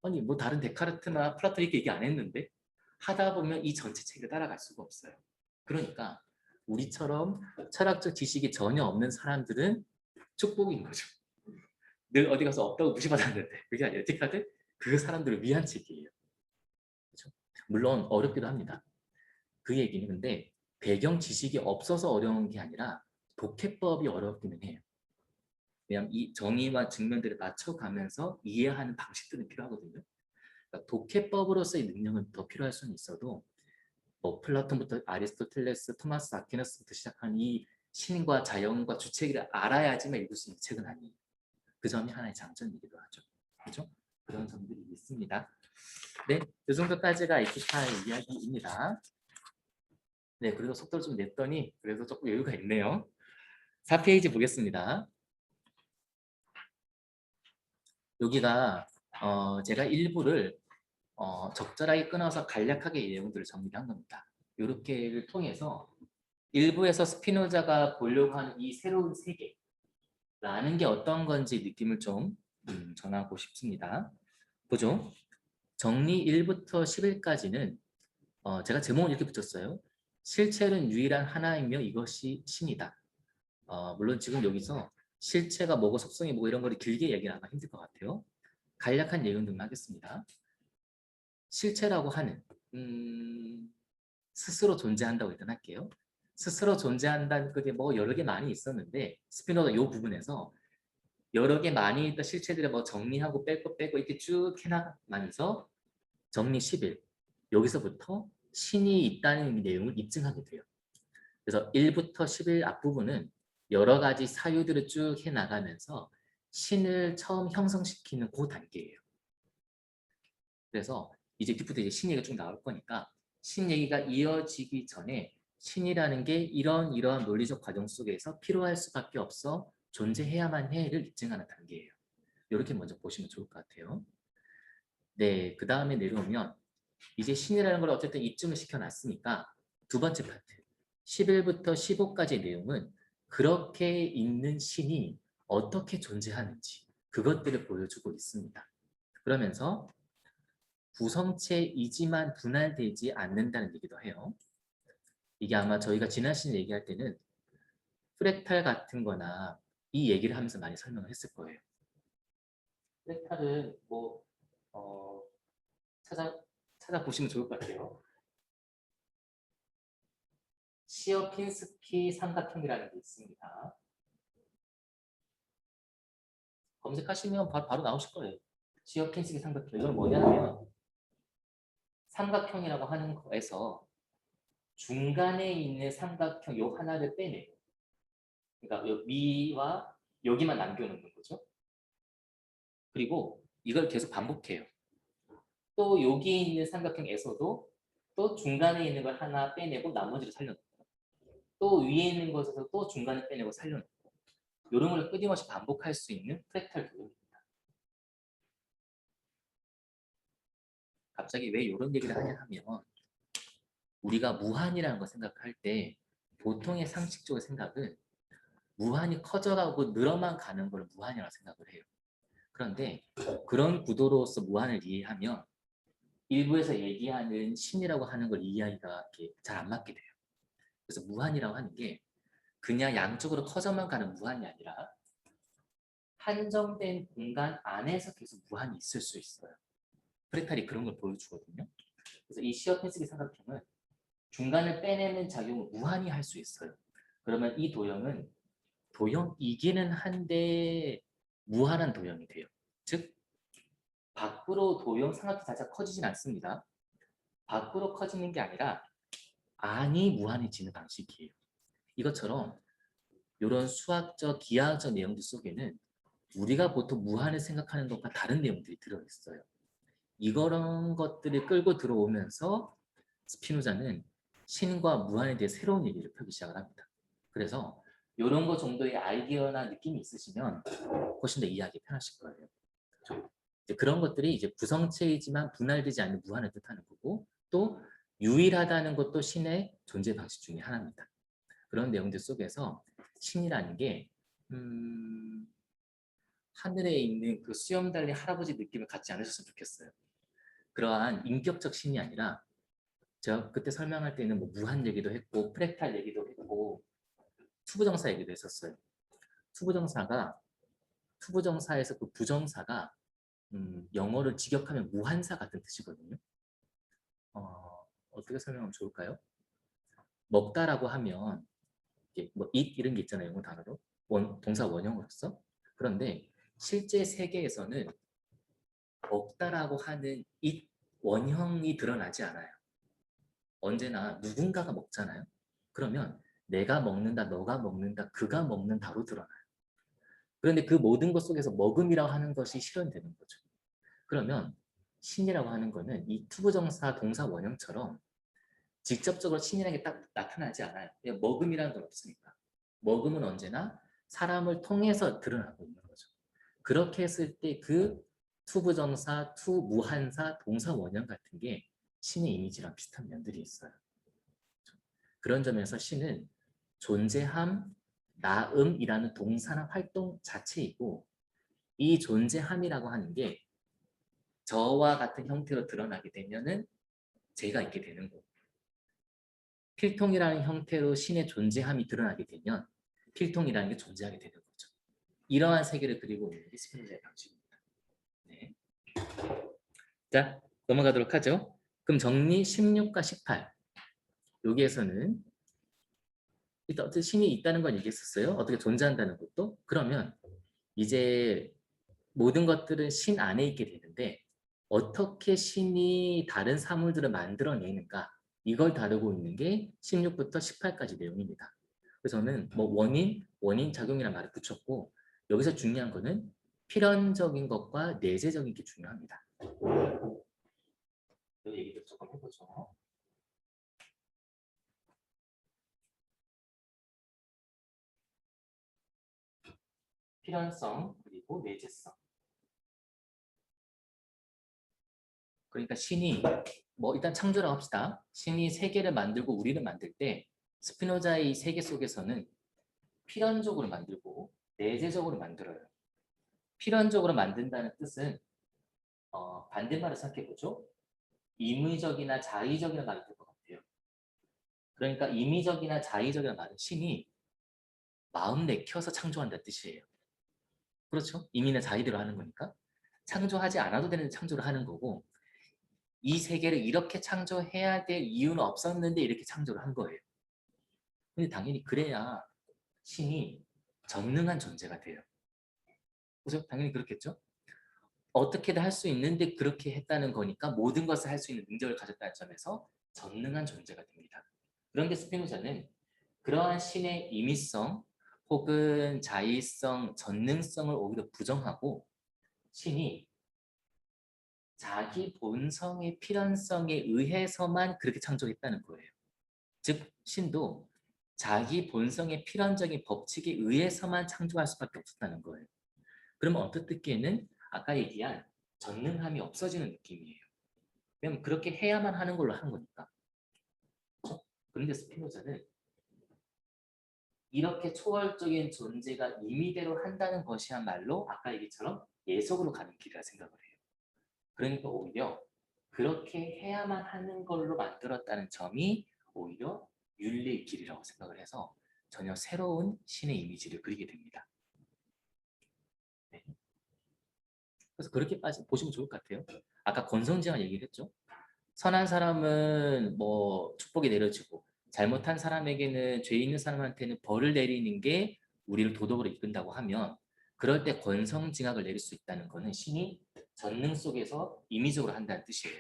A: 아니 뭐 다른 데카르트나 플라톤 이렇게 얘기 안 했는데 하다 보면 이 전체 책을 따라갈 수가 없어요. 그러니까 우리처럼 철학적 지식이 전혀 없는 사람들은 축복인 거죠. 늘 어디 가서 없다고 무시받았는데 그게 아니라 에티카드 그 사람들을 위한 책이에요. 그렇죠? 물론 어렵기도 합니다. 그 얘기는 근데 배경 지식이 없어서 어려운 게 아니라 독해법이 어렵기는 해요. 왜냐하면 이 정의와 측면들을 맞춰가면서 이해하는 방식들은 필요하거든요. 그러니까 독해법으로서의 능력은 더 필요할 수는 있어도 뭐 플라톤부터 아리스토텔레스, 토마스 아퀴나스부터 시작한 이 신과 자연과 주체기를 알아야지만 읽을 수 있는 책은 아니에요. 그 점이 하나의 장점이기도 하죠. 그렇죠? 그런 점들이 있습니다. 네, 이 정도까지가 에티카의 이야기입니다. 네, 그래도 속도를 좀 냈더니 그래도 조금 여유가 있네요. 4페이지 보겠습니다. 여기가 제가 일부를 적절하게 끊어서 간략하게 내용들을 정리한 겁니다. 이렇게를 통해서 일부에서 스피노자가 보려고 하는 이 새로운 세계라는 게 어떤 건지 느낌을 좀 전하고 싶습니다. 보죠. 정리 1부터 10일까지는 제가 제목을 이렇게 붙였어요. 실체는 유일한 하나이며 이것이 신이다. 물론 지금 여기서 실체가 뭐고 속성이 뭐고 이런 거를 길게 얘기하면 힘들 것 같아요. 간략한 내용들만 하겠습니다. 실체라고 하는 스스로 존재한다고 일단 할게요. 스스로 존재한다는 그게 뭐 여러 개 많이 있었는데 스피노자 이 부분에서 여러 개 많이 있던 실체들을 뭐 정리하고 빼고 이렇게 쭉 해나가면서 정리 10일 여기서부터 신이 있다는 내용을 입증하게 돼요. 그래서 1부터 10일 앞부분은 여러 가지 사유들을 쭉 해나가면서 신을 처음 형성시키는 그 단계예요. 그래서 이제 뒤부터 이제 신 얘기가 쭉 나올 거니까 신 얘기가 이어지기 전에 신이라는 게 이러한 논리적 과정 속에서 필요할 수밖에 없어 존재해야만 해를 입증하는 단계예요. 이렇게 먼저 보시면 좋을 것 같아요. 네, 그 다음에 내려오면 이제 신이라는 걸 어쨌든 입증을 시켜놨으니까 두 번째 파트 11부터 15까지의 내용은 그렇게 있는 신이 어떻게 존재하는지 그것들을 보여주고 있습니다. 그러면서 구성체이지만 분할되지 않는다는 얘기도 해요. 이게 아마 저희가 지난 시즌 얘기할 때는 프랙탈 같은 거나 이 얘기를 하면서 많이 설명을 했을 거예요. 프랙탈은 뭐 찾아보시면 좋을 것 같아요. 시어핀스키 삼각형이라는 게 있습니다. 검색하시면 바로 나오실 거예요. 시어핀스키 삼각형. 이건 뭐냐면 삼각형이라고 하는 거에서 중간에 있는 삼각형 요 하나를 빼내요. 그러니까 미와 여기만 남겨놓는 거죠. 그리고 이걸 계속 반복해요. 또 여기 있는 삼각형에서도 또 중간에 있는 걸 하나 빼내고 나머지를 살려놓고 또 위에 있는 것에서 또 중간에 빼내고 살려놓고 이런 걸 끊임없이 반복할 수 있는 프랙탈 도형입니다. 갑자기 왜 이런 얘기를 하냐 하면 우리가 무한이라는 걸 생각할 때 보통의 상식적인 생각은 무한이 커져가고 늘어만 가는 걸 무한이라고 생각을 해요. 그런데 그런 구도로서 무한을 이해하면 일부에서 얘기하는 신이라고 하는 걸 이해하기가 잘 안 맞게 돼요. 그래서 무한이라고 하는 게 그냥 양쪽으로 커져만 가는 무한이 아니라 한정된 공간 안에서 계속 무한이 있을 수 있어요. 프레탈이 그런 걸 보여주거든요. 그래서 이 시어 펜스기 삼각형은 중간을 빼내는 작용을 무한히 할 수 있어요. 그러면 이 도형은 도형이기는 한데 무한한 도형이 돼요. 즉 밖으로 도형 삼각형 자체가 커지진 않습니다. 밖으로 커지는 게 아니라 안이 무한해지는 방식이에요. 이것처럼 이런 수학적, 기하학적 내용들 속에는 우리가 보통 무한을 생각하는 것과 다른 내용들이 들어있어요. 이런 것들이 끌고 들어오면서 스피노자는 신과 무한에 대해 새로운 얘기를 펴기 시작을 합니다. 그래서 이런 거 정도의 아이디어나 느낌이 있으시면 훨씬 더 이해하기 편하실 거예요. 그렇죠? 이제 그런 것들이 이제 구성체이지만 분할되지 않는 무한을 뜻하는 거고 또 유일하다는 것도 신의 존재 방식 중에 하나입니다. 그런 내용들 속에서 신이라는 게 하늘에 있는 그 수염달리 할아버지 느낌을 갖지 않으셨으면 좋겠어요. 그러한 인격적 신이 아니라 제가 그때 설명할 때는 뭐 무한 얘기도 했고 프랙탈 얘기도 했고 투부정사 얘기도 했었어요. 투부정사가 투부정사에서 그 부정사가 영어를 직역하면 무한사 같은 뜻이거든요. 어떻게 설명하면 좋을까요? 먹다라고 하면 뭐 eat 이런 게 있잖아요. 영어 단어로 동사 원형으로서. 그런데 실제 세계에서는 먹다라고 하는 eat 원형이 드러나지 않아요. 언제나 누군가가 먹잖아요. 그러면 내가 먹는다, 너가 먹는다, 그가 먹는다로 드러나요. 그런데 그 모든 것 속에서 먹음이라고 하는 것이 실현되는 거죠. 그러면 신이라고 하는 거는 이 투부정사 동사 원형처럼 직접적으로 신이라는 게 딱 나타나지 않아요. 먹음이라는 건 없으니까. 먹음은 언제나 사람을 통해서 드러나고 있는 거죠. 그렇게 했을 때 그 투부정사, 투무한사, 동사 원형 같은 게 신의 이미지랑 비슷한 면들이 있어요. 그런 점에서 신은 존재함, 나음이라는 동사나 활동 자체이고 이 존재함이라고 하는 게 저와 같은 형태로 드러나게 되면은 제가 있게 되는 거고 필통이라는 형태로 신의 존재함이 드러나게 되면 필통이라는 게 존재하게 되는 거죠. 이러한 세계를 그리고 있는 게 스피노자의 방식입니다. 네. 자, 넘어가도록 하죠. 그럼 정리 16과 18. 여기에서는 일단 어떻게 신이 있다는 건 얘기했었어요. 어떻게 존재한다는 것도. 그러면 이제 모든 것들은 신 안에 있게 되는데 어떻게 신이 다른 사물들을 만들어내는가 이걸 다루고 있는 게 16부터 18까지 내용입니다. 그래서 저는 뭐 원인 작용이라는 말을 붙였고 여기서 중요한 거는 필연적인 것과 내재적인 게 중요합니다. 이 얘기도 조금 해보죠. 필연성 그리고 내재성. 그러니까 신이 뭐 일단 창조라고 합시다. 신이 세계를 만들고 우리를 만들 때 스피노자의 세계 속에서는 필연적으로 만들고 내재적으로 만들어요. 필연적으로 만든다는 뜻은 반대말을 생각해보죠. 임의적이나 자의적이나 말이 될 것 같아요. 그러니까 임의적이나 자의적이나 말은 신이 마음 내켜서 창조한다는 뜻이에요. 그렇죠? 임의나 자의대로 하는 거니까. 창조하지 않아도 되는 창조를 하는 거고 이 세계를 이렇게 창조해야 될 이유는 없었는데 이렇게 창조를 한 거예요. 근데 당연히 그래야 신이 전능한 존재가 돼요. 그죠? 당연히 그렇겠죠? 어떻게든 할 수 있는데 그렇게 했다는 거니까 모든 것을 할 수 있는 능력을 가졌다는 점에서 전능한 존재가 됩니다. 그런데 스피노자는 그러한 신의 임의성 혹은 자의성, 전능성을 오히려 부정하고 신이 자기 본성의 필연성에 의해서만 그렇게 창조했다는 거예요. 즉 신도 자기 본성의 필연적인 법칙에 의해서만 창조할 수밖에 없었다는 거예요. 그러면 어떻게는 아까 얘기한 전능함이 없어지는 느낌이에요. 왜냐면 그렇게 해야만 하는 걸로 하는 거니까. 그렇죠? 그런데 스피노자는 이렇게 초월적인 존재가 임의대로 한다는 것이야말로 아까 얘기처럼 예속으로 가는 길이라 생각을 해요. 그러니까 오히려 그렇게 해야만 하는 걸로 만들었다는 점이 오히려 윤리의 길이라고 생각을 해서 전혀 새로운 신의 이미지를 그리게 됩니다. 네. 그래서 그렇게 보시면 좋을 것 같아요. 아까 권성징악 얘기를 했죠. 선한 사람은 뭐 축복이 내려지고 잘못한 사람에게는 죄 있는 사람한테는 벌을 내리는 게 우리를 도덕으로 이끈다고 하면 그럴 때 권성징악을 내릴 수 있다는 것은 신이 전능 속에서 임의적으로 한다는 뜻이에요.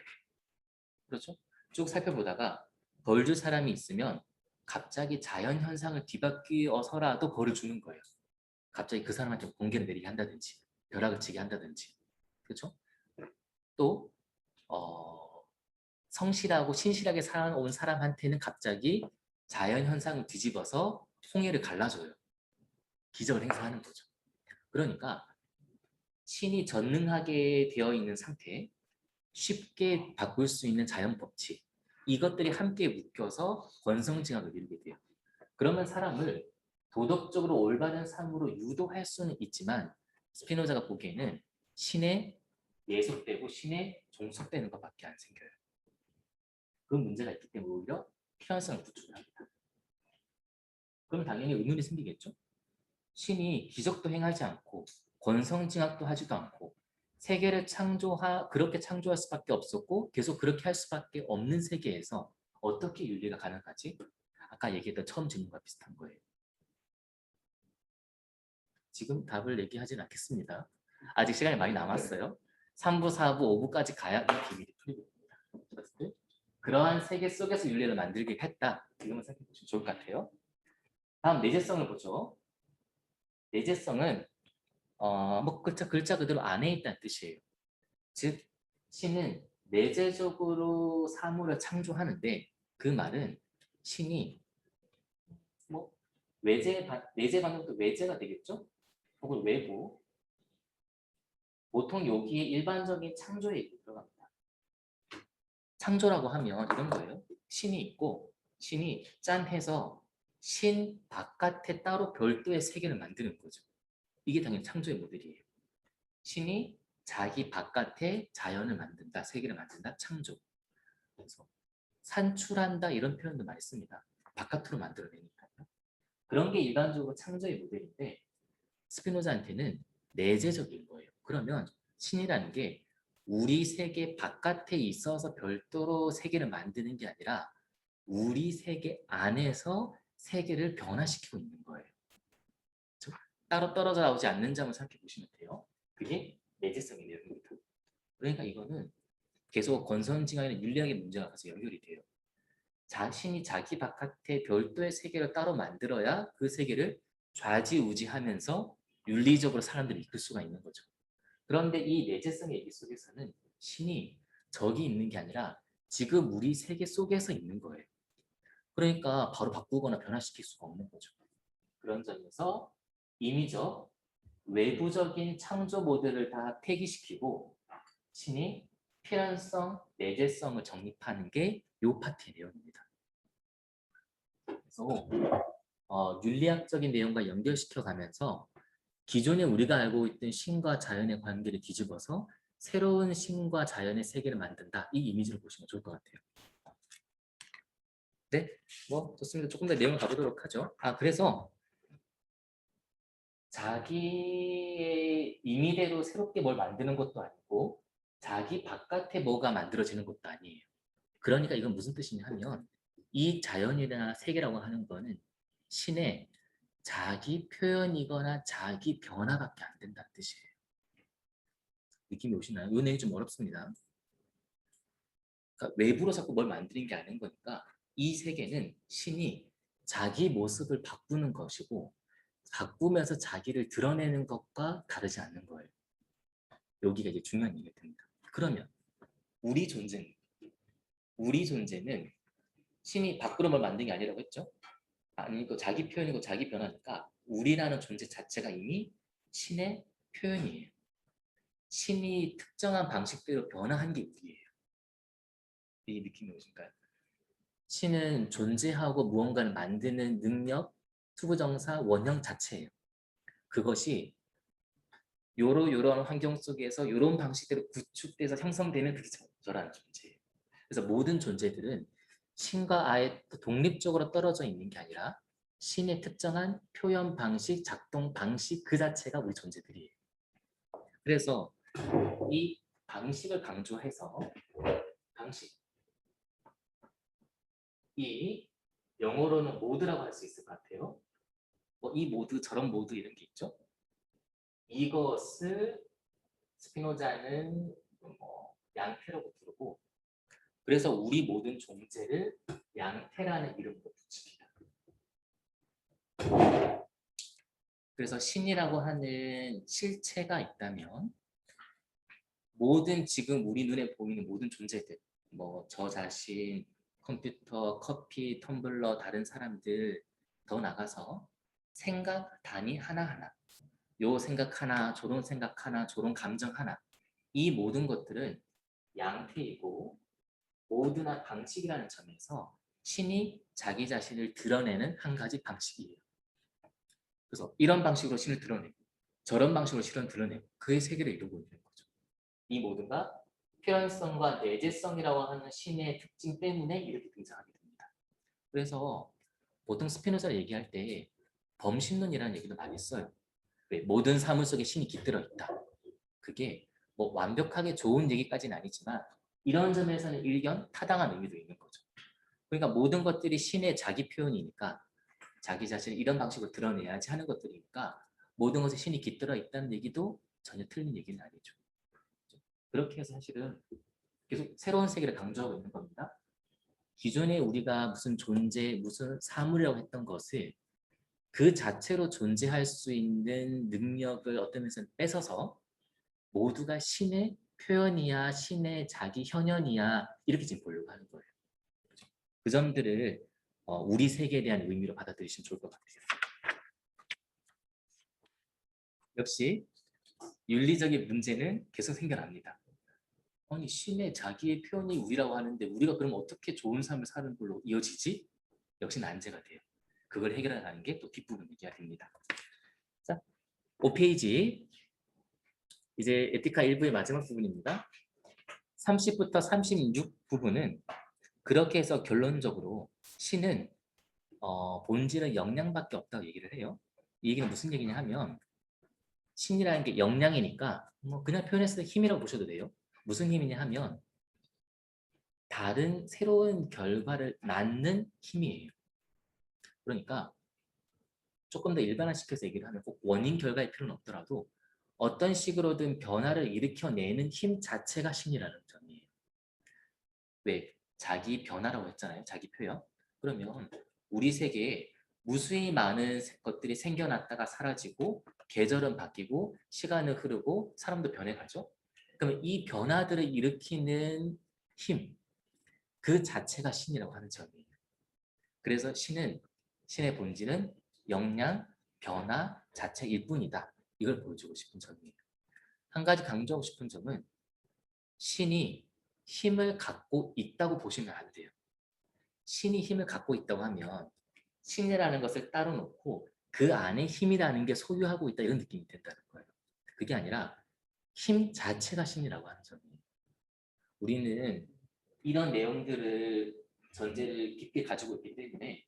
A: 그렇죠? 쭉 살펴보다가 벌 줄 사람이 있으면 갑자기 자연 현상을 뒤바뀌어서라도 벌을 주는 거예요. 갑자기 그 사람한테 공개를 내리게 한다든지 벼락을 치게 한다든지. 그렇죠? 또 성실하고 신실하게 살아온 사람한테는 갑자기 자연 현상을 뒤집어서 홍해를 갈라줘요. 기적을 행사하는 거죠. 그러니까 신이 전능하게 되어 있는 상태에 쉽게 바꿀 수 있는 자연 법칙 이것들이 함께 묶여서 권성징악을 이루게 돼요. 그러면 사람을 도덕적으로 올바른 삶으로 유도할 수는 있지만 스피노자가 보기에는 신에 예속되고 신에 종속되는 것밖에 안 생겨요. 그 문제가 있기 때문에 오히려 필연성을 구축을 합니다. 그러면 당연히 의문이 생기겠죠? 신이 기적도 행하지 않고 권성징악도 하지도 않고 세계를 그렇게 창조할 수밖에 없었고 계속 그렇게 할 수밖에 없는 세계에서 어떻게 윤리가 가능하지? 아까 얘기했던 처음 질문과 비슷한 거예요. 지금 답을 얘기하진 않겠습니다. 아직 시간이 많이 남았어요. 3부, 4부, 5부까지 가야 이 비밀이 풀리게 됩니다. 그러한 세계 속에서 윤리를 만들게 했다. 지금은 생각해 보시면 좋을 것 같아요. 다음 내재성을 보죠. 내재성은 뭐 글자 그대로 안에 있다는 뜻이에요. 즉 신은 내재적으로 사물을 창조하는데 그 말은 신이 뭐 내재 방법도 외재가 되겠죠? 혹은 외부 보통 여기에 일반적인 창조의 얘기 들어갑니다. 창조라고 하면 이런 거예요. 신이 있고 신이 짠 해서 신 바깥에 따로 별도의 세계를 만드는 거죠. 이게 당연히 창조의 모델이에요. 신이 자기 바깥에 자연을 만든다, 세계를 만든다, 창조. 그래서 산출한다 이런 표현도 많이 씁니다. 바깥으로 만들어내니까요. 그런 게 일반적으로 창조의 모델인데 스피노자한테는 내재적인 거예요. 그러면 신이라는 게 우리 세계 바깥에 있어서 별도로 세계를 만드는 게 아니라 우리 세계 안에서 세계를 변화시키고 있는 거예요. 따로 떨어져 나오지 않는 점을 생각해 보시면 돼요. 그게 내재성의 내용입니다. 그러니까 이거는 계속 권선징악이나 윤리학의 문제가 가서 연결이 돼요. 자신이 자기 바깥에 별도의 세계를 따로 만들어야 그 세계를 좌지우지하면서 윤리적으로 사람들을 이끌 수가 있는 거죠. 그런데 이 내재성의 얘기 속에서는 신이 저기 있는 게 아니라 지금 우리 세계 속에서 있는 거예요. 그러니까 바로 바꾸거나 변화시킬 수가 없는 거죠. 그런 점에서 임의적 외부적인 창조 모델을 다 폐기시키고 신이 필연성, 내재성을 정립하는 게 이 파트의 내용입니다. 그래서 윤리학적인 내용과 연결시켜 가면서 기존에 우리가 알고 있던 신과 자연의 관계를 뒤집어서 새로운 신과 자연의 세계를 만든다. 이 이미지를 보시면 좋을 것 같아요. 네, 뭐 좋습니다. 조금 더 내용을 가보도록 하죠. 그래서 자기의 임의대로 새롭게 뭘 만드는 것도 아니고 자기 바깥에 뭐가 만들어지는 것도 아니에요. 그러니까 이건 무슨 뜻이냐 하면 이 자연이나 세계라고 하는 거는 신의 자기 표현이거나 자기 변화밖에 안 된다는 뜻이에요. 느낌이 오시나요? 이 내용이 좀 어렵습니다. 그러니까 외부로 자꾸 뭘 만드는 게 아닌 거니까 이 세계는 신이 자기 모습을 바꾸는 것이고 바꾸면서 자기를 드러내는 것과 다르지 않는 거예요. 여기가 이제 중요한 얘기가 됩니다. 그러면 우리 존재는 신이 밖으로 뭘 만든 게 아니라고 했죠? 아니고 자기 표현이고 자기 변화니까 우리라는 존재 자체가 이미 신의 표현이에요. 신이 특정한 방식대로 변화한 게 우리예요. 이 느낌이 오실까요? 신은 존재하고 무언가를 만드는 능력, 투부정사, 원형 자체예요. 그것이 요런 환경 속에서 요런 방식대로 구축돼서 형성되면 그게 적절한 존재예요. 그래서 모든 존재들은 신과 아예 독립적으로 떨어져 있는 게 아니라 신의 특정한 표현 방식, 작동 방식 그 자체가 우리 존재들이에요. 그래서 이 방식을 강조해서 방식 이 영어로는 모드라고 할 수 있을 것 같아요. 뭐 이 모드 저런 모드 이런 게 있죠. 이것을 스피노자는 뭐 양태라고 부르고 그래서 우리 모든 존재를 양태라는 이름으로 붙입니다. 그래서 신이라고 하는 실체가 있다면 모든 지금 우리 눈에 보이는 모든 존재들 뭐 저 자신, 컴퓨터, 커피, 텀블러, 다른 사람들 더 나가서 생각 단위 하나하나 요 생각 하나, 저런 생각 하나, 저런 감정 하나 이 모든 것들은 양태이고 모드나 방식이라는 점에서 신이 자기 자신을 드러내는 한 가지 방식이에요. 그래서 이런 방식으로 신을 드러내고 저런 방식으로 신을 드러내고 그의 세계를 이루고 있는 거죠. 이 모두가 표현성과 내재성이라고 하는 신의 특징 때문에 이렇게 등장하게 됩니다. 그래서 보통 스피노자를 얘기할 때 범신론이라는 얘기도 많이 써요. 모든 사물 속에 신이 깃들어 있다. 그게 뭐 완벽하게 좋은 얘기까지는 아니지만 이런 점에서는 일견 타당한 의미도 있는 거죠. 그러니까 모든 것들이 신의 자기 표현이니까 자기 자신을 이런 방식으로 드러내야지 하는 것들이니까 모든 것에 신이 깃들어 있다는 얘기도 전혀 틀린 얘기는 아니죠. 그렇게 해서 사실은 계속 새로운 세계를 강조하고 있는 겁니다. 기존에 우리가 무슨 존재, 무슨 사물이라고 했던 것을 그 자체로 존재할 수 있는 능력을 어떤 면에서는 뺏어서 모두가 신의 표현이야, 신의 자기 현현이야 이렇게 지금 보려고 하는 거예요. 그 점들을 우리 세계에 대한 의미로 받아들이시면 좋을 것 같아요. 역시 윤리적인 문제는 계속 생겨납니다. 아니 신의 자기의 표현이 우리라고 하는데 우리가 그럼 어떻게 좋은 삶을 사는 걸로 이어지지? 역시 난제가 돼요. 그걸 해결하는 게 또 뒷부분 얘기가 됩니다. 자, 5페이지 이제 에티카 1부의 마지막 부분입니다. 30부터 36 부분은 그렇게 해서 결론적으로 신은 본질은 영양밖에 없다고 얘기를 해요. 이 얘기는 무슨 얘기냐 하면 신이라는 게 영양이니까 뭐 그냥 표현했을 때 힘이라고 보셔도 돼요. 무슨 힘이냐 하면 다른 새로운 결과를 낳는 힘이에요. 그러니까 조금 더 일반화시켜서 얘기를 하면 꼭 원인 결과의 필요는 없더라도 어떤 식으로든 변화를 일으켜내는 힘 자체가 신이라는 점이에요. 왜? 자기 변화라고 했잖아요. 자기 표현. 그러면 우리 세계에 무수히 많은 것들이 생겨났다가 사라지고 계절은 바뀌고 시간은 흐르고 사람도 변해가죠. 그러면 이 변화들을 일으키는 힘, 그 자체가 신이라고 하는 점이에요. 그래서 신의 본질은 영양, 변화 자체일 뿐이다. 이걸 보여주고 싶은 점이에요. 한 가지 강조하고 싶은 점은 신이 힘을 갖고 있다고 보시면 안 돼요. 신이 힘을 갖고 있다고 하면 신이라는 것을 따로 놓고 그 안에 힘이라는 게 소유하고 있다 이런 느낌이 든다는 거예요. 그게 아니라 힘 자체가 신이라고 하는 점이에요. 우리는 이런 내용들을 전제를 깊게 가지고 있기 때문에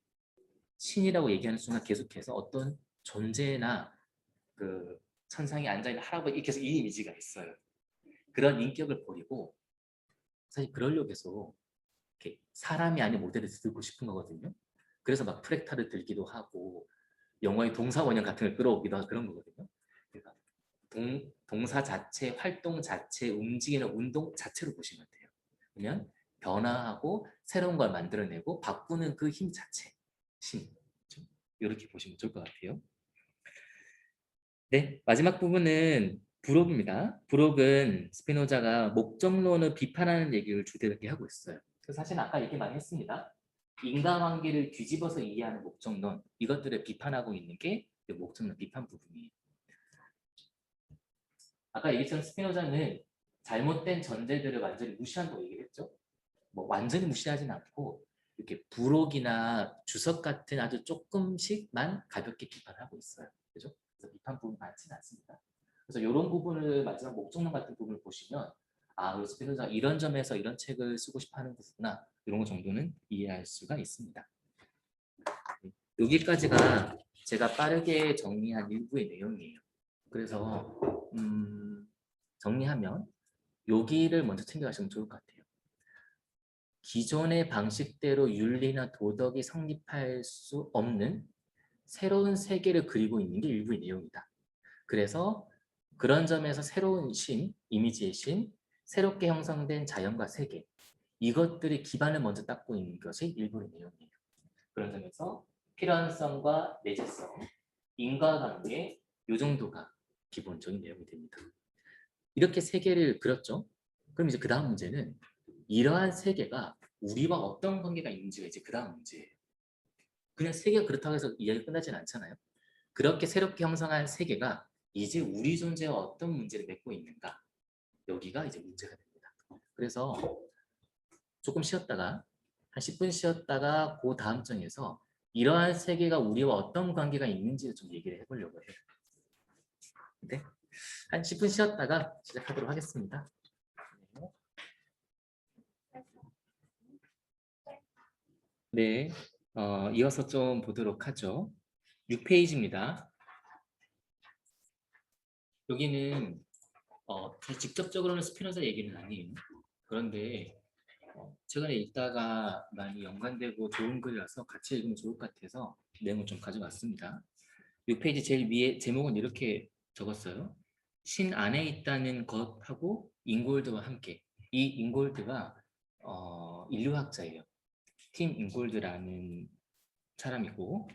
A: 신이라고 얘기하는 순간 계속해서 어떤 존재나 그 천상에 앉아있는 할아버지 계속 이 이미지가 있어요. 그런 인격을 버리고 사실 그러려고 해서 이렇게 사람이 아닌 모델을 들고 싶은 거거든요. 그래서 막 프랙타를 들기도 하고 영화의 동사 원형 같은 걸 끌어오기도 하고 그런 거거든요. 그러니까 동사 자체, 활동 자체, 움직이는 운동 자체로 보시면 돼요. 그러면 변화하고 새로운 걸 만들어내고 바꾸는 그 힘 자체, 신. 이렇게 보시면 좋을 것 같아요. 네, 마지막 부분은 불혹입니다. 불혹은 스피노자가 목적론을 비판하는 얘기를 주되게 하고 있어요. 그래서 사실 아까 얘기 많이 했습니다. 인간관계를 뒤집어서 이해하는 목적론, 이것들을 비판하고 있는 게 목적론 비판 부분이에요. 아까 얘기했던 스피노자는 잘못된 전제들을 완전히 무시한다고 얘기를 했죠. 뭐 완전히 무시하진 않고 이렇게 부록이나 주석 같은 아주 조금씩만 가볍게 비판하고 있어요. 그죠? 그래서 비판 부분이 많지는 않습니다. 그래서 이런 부분을 마지막 목적론 같은 부분을 보시면 아, 스피노자 이런 점에서 이런 책을 쓰고 싶어 하는 거구나. 이런 거 정도는 이해할 수가 있습니다. 여기까지가 제가 빠르게 정리한 일부의 내용이에요. 그래서 정리하면 여기를 먼저 챙겨가시면 좋을 것 같아요. 기존의 방식대로 윤리나 도덕이 성립할 수 없는 새로운 세계를 그리고 있는 게 일부의 내용이다. 그래서 그런 점에서 새로운 신, 이미지의 신, 새롭게 형성된 자연과 세계, 이것들이 기반을 먼저 닦고 있는 것이 일부의 내용이에요. 그런 점에서 필연성과 내재성, 인과관계, 이 정도가 기본적인 내용이 됩니다. 이렇게 세계를 그렸죠. 그럼 이제 그 다음 문제는 이러한 세계가 우리와 어떤 관계가 있는지가 이제 그 다음 문제예요. 그냥 세계가 그렇다고 해서 이야기가 끝나진 않잖아요. 그렇게 새롭게 형성한 세계가 이제 우리 존재와 어떤 문제를 맺고 있는가, 여기가 이제 문제가 됩니다. 그래서 조금 쉬었다가 한 10분 쉬었다가 그 다음 장에서 이러한 세계가 우리와 어떤 관계가 있는지를 좀 얘기를 해보려고 해요. 네, 한 10분 쉬었다가 시작하도록 하겠습니다. 네, 이어서 좀 보도록 하죠. 6페이지입니다. 여기는 직접적으로는 스피노자 얘기는 아니에요. 그런데 최근에 읽다가 많이 연관되고 좋은 글이라서 같이 읽으면 좋을 것 같아서 내용을 좀 가져왔습니다. 6페이지 제일 위에 제목은 이렇게 적었어요. 신 안에 있다는 것하고 잉골드와 함께. 이 잉골드가 인류학자예요. 팀 잉골드라는 사람이고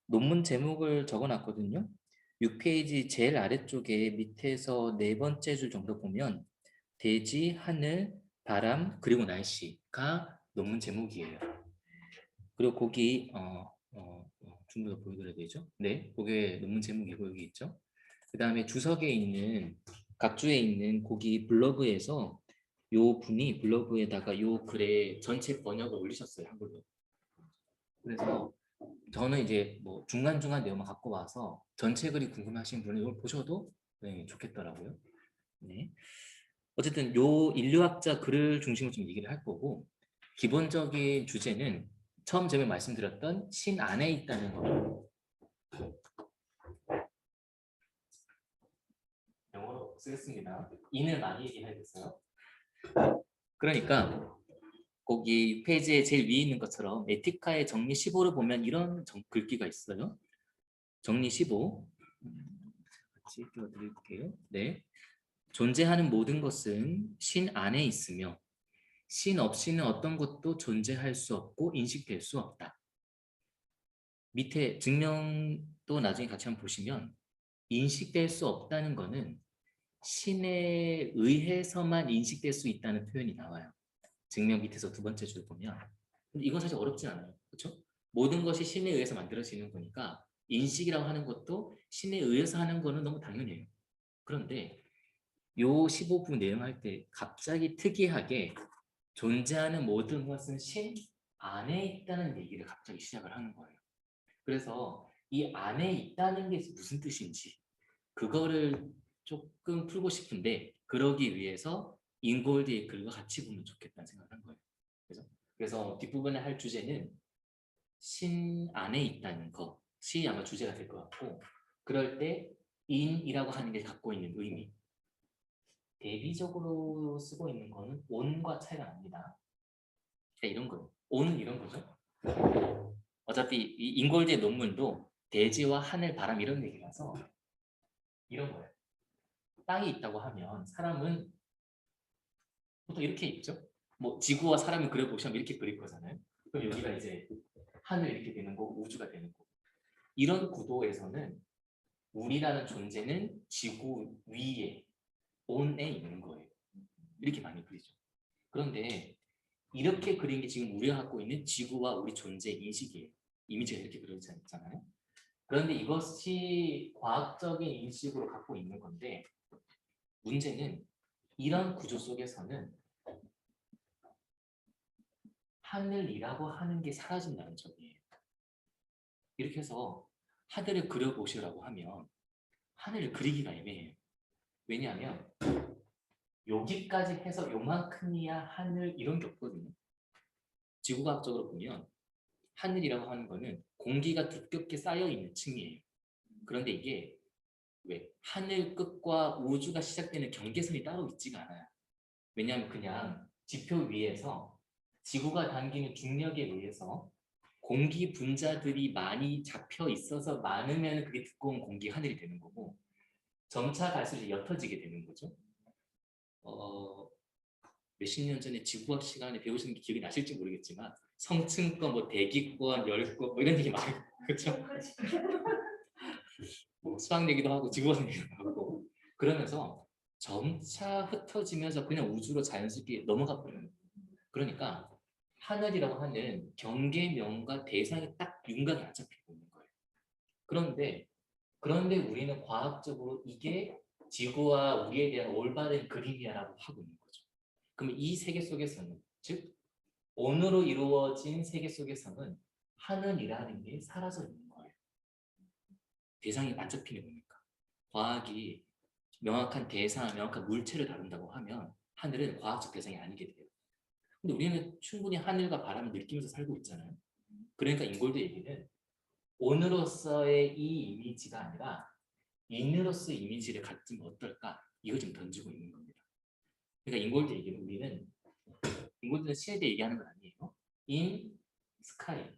A: 논문 제목을 적어놨거든요. 6페이지 제일 아래쪽에 밑에서 네 번째 줄 정도 보면 대지, 하늘, 바람, 그리고 날씨가 논문 제목이에요. 그리고 거기 좀 더 보여드려야 되죠? 네, 그게 논문 제목이고 여기 있죠. 그 다음에 주석에 있는 각주에 있는 거기 블로그에서 요 분이 블로그에다가 요 글의 전체 번역을 올리셨어요, 한글로. 그래서 저는 이제 뭐 중간중간 내용만 갖고 와서 전체 글이 궁금하신 분은 이걸 보셔도 네, 좋겠더라고요. 네. 어쨌든 요 인류학자 글을 중심으로 좀 얘기를 할 거고 기본적인 주제는 처음 제가 말씀드렸던 신 안에 있다는 거. 영어로 쓰겠습니다. 인을 많이 얘기해야겠어요. 그러니까 거기 페이지에 제일 위에 있는 것처럼 에티카의 정리 15를 보면 이런 글귀가 있어요. 정리 15. 같이 띄워드릴게요. 네. 존재하는 모든 것은 신 안에 있으며 신 없이는 어떤 것도 존재할 수 없고 인식될 수 없다. 밑에 증명도 나중에 같이 한번 보시면 인식될 수 없다는 거는 신에 의해서만 인식될 수 있다는 표현이 나와요. 증명 밑에서 두 번째 줄 보면 근데 이건 사실 어렵지 않아요. 그렇죠? 모든 것이 신에 의해서 만들어지는 거니까 인식이라고 하는 것도 신에 의해서 하는 거는 너무 당연해요. 그런데 요 15부 내용할 때 갑자기 특이하게 존재하는 모든 것은 신 안에 있다는 얘기를 갑자기 시작을 하는 거예요. 그래서 이 안에 있다는 게 무슨 뜻인지 그거를 조금 풀고 싶은데 그러기 위해서 인골드의 글과 같이 보면 좋겠다는 생각을 한 거예요. 그래서 뒷부분에 할 주제는 신 안에 있다는 것이 아마 주제가 될 것 같고 그럴 때 인이라고 하는 게 갖고 있는 의미 대비적으로 쓰고 있는 거는 온과 차이가 납니다. 이런 거예요. 온은 이런 거죠. 어차피 이 인골드의 논문도 대지와 하늘, 바람 이런 얘기라서 이런 거예요. 땅이 있다고 하면 사람은 보통 이렇게 있죠. 뭐 지구와 사람을 그려보시면 이렇게 그릴 거잖아요. 그럼 여기가 이제 하늘 이렇게 되는 거고 우주가 되는 거고 이런 구도에서는 우리라는 존재는 지구 위에 온에 있는 거예요. 이렇게 많이 그리죠. 그런데 이렇게 그린 게 지금 우리가 갖고 있는 지구와 우리 존재 인식이에요. 이미지가 이렇게 그려져 있잖아요. 그런데 이것이 과학적인 인식으로 갖고 있는 건데 문제는 이런 구조 속에서는 하늘이라고 하는 게 사라진다는 점이에요. 이렇게 해서 하늘을 그려보시라고 하면 하늘을 그리기가 애매해요. 왜냐하면 여기까지 해서 요만큼이야 하늘 이런 게 없거든요. 지구과학적으로 보면 하늘이라고 하는 거는 공기가 두껍게 쌓여있는 층이에요. 그런데 이게 왜 하늘 끝과 우주가 시작되는 경계선이 따로 있지가 않아요. 왜냐하면 그냥 지표 위에서 지구가 당기는 중력에 의해서 공기 분자들이 많이 잡혀 있어서 많으면 그게 두꺼운 공기 하늘이 되는 거고 점차 갈수록 옅어지게 되는 거죠. 몇십 년 전에 지구학 시간에 배우신 게 기억이 나실지 모르겠지만 성층권, 뭐 대기권, 열권 뭐 이런 얘기 많이 그렇죠? 뭐 수학 얘기도 하고 지구학 얘기도 하고 그러면서 점차 흩어지면서 그냥 우주로 자연스럽게 넘어가 버려요. 그러니까 하늘이라고 하는 경계면과 대상이 딱 윤곽이 안 잡히고 있는 거예요. 그런데 우리는 과학적으로 이게 지구와 우리에 대한 올바른 그림이야라고 하고 있는 거죠. 그럼 이 세계 속에서는 즉 온으로 이루어진 세계 속에서는 하늘이라는 게 사라져 있는 거예요. 대상이 안 잡히는 거니까. 과학이 명확한 대상, 명확한 물체를 다룬다고 하면 하늘은 과학적 대상이 아니게 돼요. 근데 우리는 충분히 하늘과 바람을 느끼면서 살고 있잖아요. 그러니까 인골드 얘기는 온으로서의 이 이미지가 아니라 인으로서의 이미지를 갖으면 어떨까? 이거 지금 던지고 있는 겁니다. 그러니까 인골드 얘기는 우리는 인골드는 신에 대해 얘기하는 건 아니에요. in sky,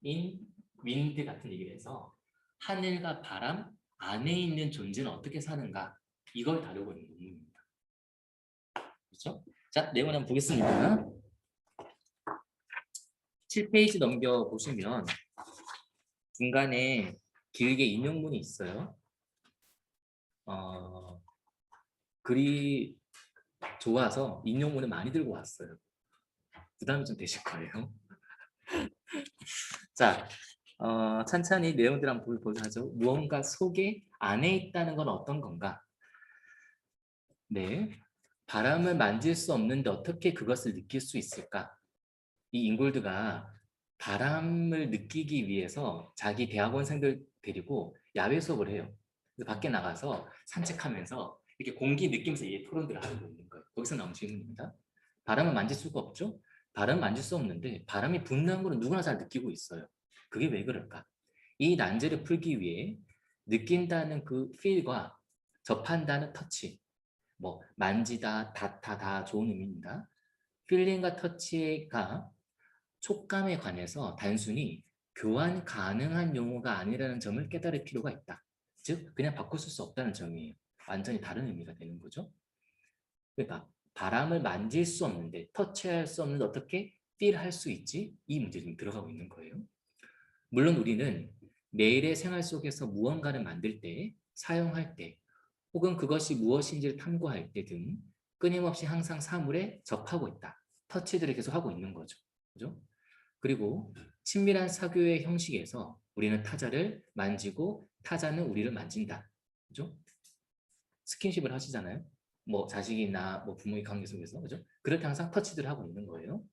A: in wind 같은 얘기를 해서 하늘과 바람 안에 있는 존재는 어떻게 사는가 이걸 다루고 있는 논문입니다. 그렇죠? 자, 내용 한번 보겠습니다. 7페이지 넘겨보시면 중간에 길게 인용문이 있어요. 글이 좋아서 인용문을 많이 들고 왔어요. 부담이 좀 되실 거예요. 자, 천천히 내용들 한번 보자죠. 무언가 속에 안에 있다는 건 어떤 건가? 네, 바람을 만질 수 없는데 어떻게 그것을 느낄 수 있을까? 이 잉골드가 바람을 느끼기 위해서 자기 대학원생들 데리고 야외 수업을 해요. 그래서 밖에 나가서 산책하면서 이렇게 공기 느끼면서 이 토론들을 하고 있는 거예요. 거기서 나온 질문입니다. 바람을 만질 수가 없죠? 바람을 만질 수 없는데 바람이 분다는 걸 누구나 잘 느끼고 있어요. 그게 왜 그럴까? 이 난제를 풀기 위해 느낀다는 그 feel과 접한다는 터치, 뭐 만지다, 닿다 다 좋은 의미입니다. 필링과 터치가 촉감에 관해서 단순히 교환 가능한 용어가 아니라는 점을 깨달을 필요가 있다. 즉 그냥 바꿔 쓸 수 없다는 점이에요. 완전히 다른 의미가 되는 거죠. 그러니까 바람을 만질 수 없는데 터치할 수 없는데 어떻게 feel할 수 있지? 이 문제가 지금 들어가고 있는 거예요. 물론 우리는 매일의 생활 속에서 무언가를 만들 때, 사용할 때, 혹은 그것이 무엇인지를 탐구할 때 등 끊임없이 항상 사물에 접하고 있다. 터치들을 계속 하고 있는 거죠. 그죠? 그리고 친밀한 사교의 형식에서 우리는 타자를 만지고 타자는 우리를 만진다. 그죠? 스킨십을 하시잖아요. 뭐 자식이나 뭐 부모의 관계 속에서 그죠? 그렇게 항상 터치들을 하고 있는 거예요.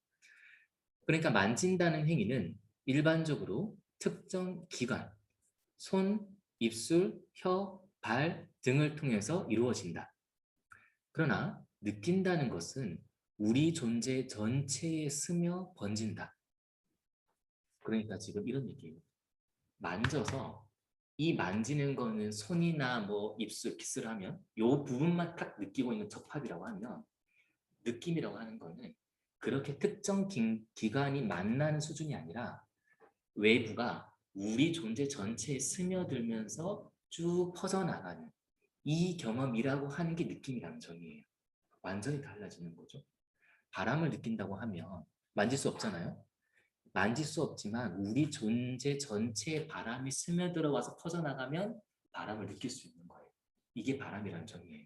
A: 그러니까 만진다는 행위는 일반적으로 특정 기관, 손, 입술, 혀, 발 등을 통해서 이루어진다. 그러나 느낀다는 것은 우리 존재 전체에 스며 번진다. 그러니까 지금 이런 얘기예요. 만져서 이 만지는 거는 손이나 뭐 입술, 키스를 하면 요 부분만 딱 느끼고 있는 접합이라고 하면 느낌이라고 하는 거는 그렇게 특정 기관이 만나는 수준이 아니라 외부가 우리 존재 전체에 스며들면서 쭉 퍼져나가는 이 경험이라고 하는 게 느낌이라는 점이에요. 완전히 달라지는 거죠. 바람을 느낀다고 하면 만질 수 없잖아요. 만질 수 없지만 우리 존재 전체에 바람이 스며들어와서 퍼져나가면 바람을 느낄 수 있는 거예요. 이게 바람이라는 점이에요.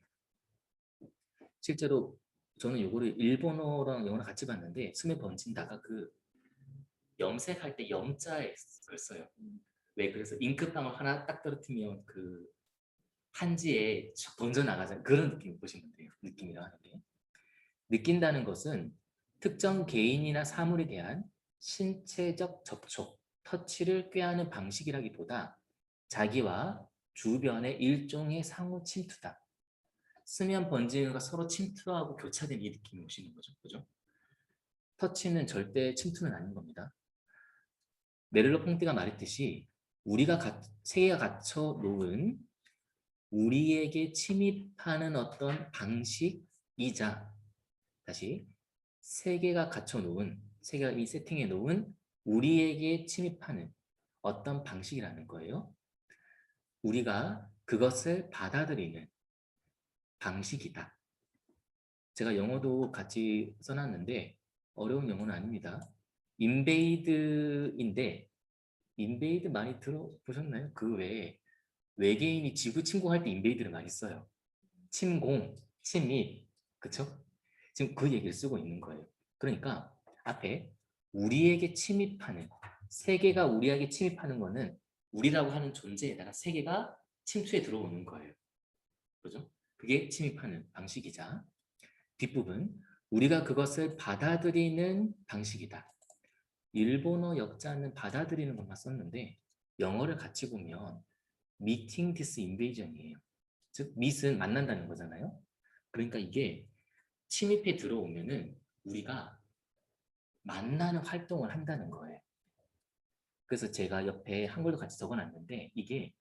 A: 실제로 저는 요거를 일본어랑 영어랑 같이 봤는데 스며 번진다가 그 염색할 때 염자에 그걸 써요. 왜 그래서 잉크방울 하나 딱 떨어뜨리면 그 한지에 번져 나가잖아요. 그런 느낌 보시면 돼요. 느낌이라 하는 게. 느낀다는 것은 특정 개인이나 사물에 대한 신체적 접촉, 터치를 꾀하는 방식이라기보다 자기와 주변의 일종의 상호 침투다. 쓰면 번지는 거 서로 침투하고 교차된 이 느낌이 오시는 거죠. 그죠? 터치는 절대 침투는 아닌 겁니다. 메를로 퐁티가 말했듯이 세계가 갇혀 놓은 우리에게 침입하는 어떤 방식이자 다시 세계가 이 세팅해 놓은 우리에게 침입하는 어떤 방식이라는 거예요. 우리가 그것을 받아들이는 방식이다. 제가 영어도 같이 써놨는데 어려운 영어는 아닙니다. 인베이드인데 인베이드 많이 들어보셨나요? 그 외에 외계인이 지구 침공할 때 인베이드를 많이 써요. 침공, 침입, 그쵸? 지금 그 얘기를 쓰고 있는 거예요. 그러니까 앞에 우리에게 침입하는, 세계가 우리에게 침입하는 거는 우리라고 하는 존재에다가 세계가 침투해 들어오는 거예요. 그죠? 그게 침입하는 방식이자 뒷부분, 우리가 그것을 받아들이는 방식이다. 일본어 역자는 받아들이는 것만 썼는데 영어를 같이 보면 meeting this invasion이에요. 즉 meet은 만난다는 거잖아요. 그러니까 이게 침입해 들어오면은 우리가 만나는 활동을 한다는 거예요. 그래서 제가 옆에 한글도 같이 적어놨는데 이게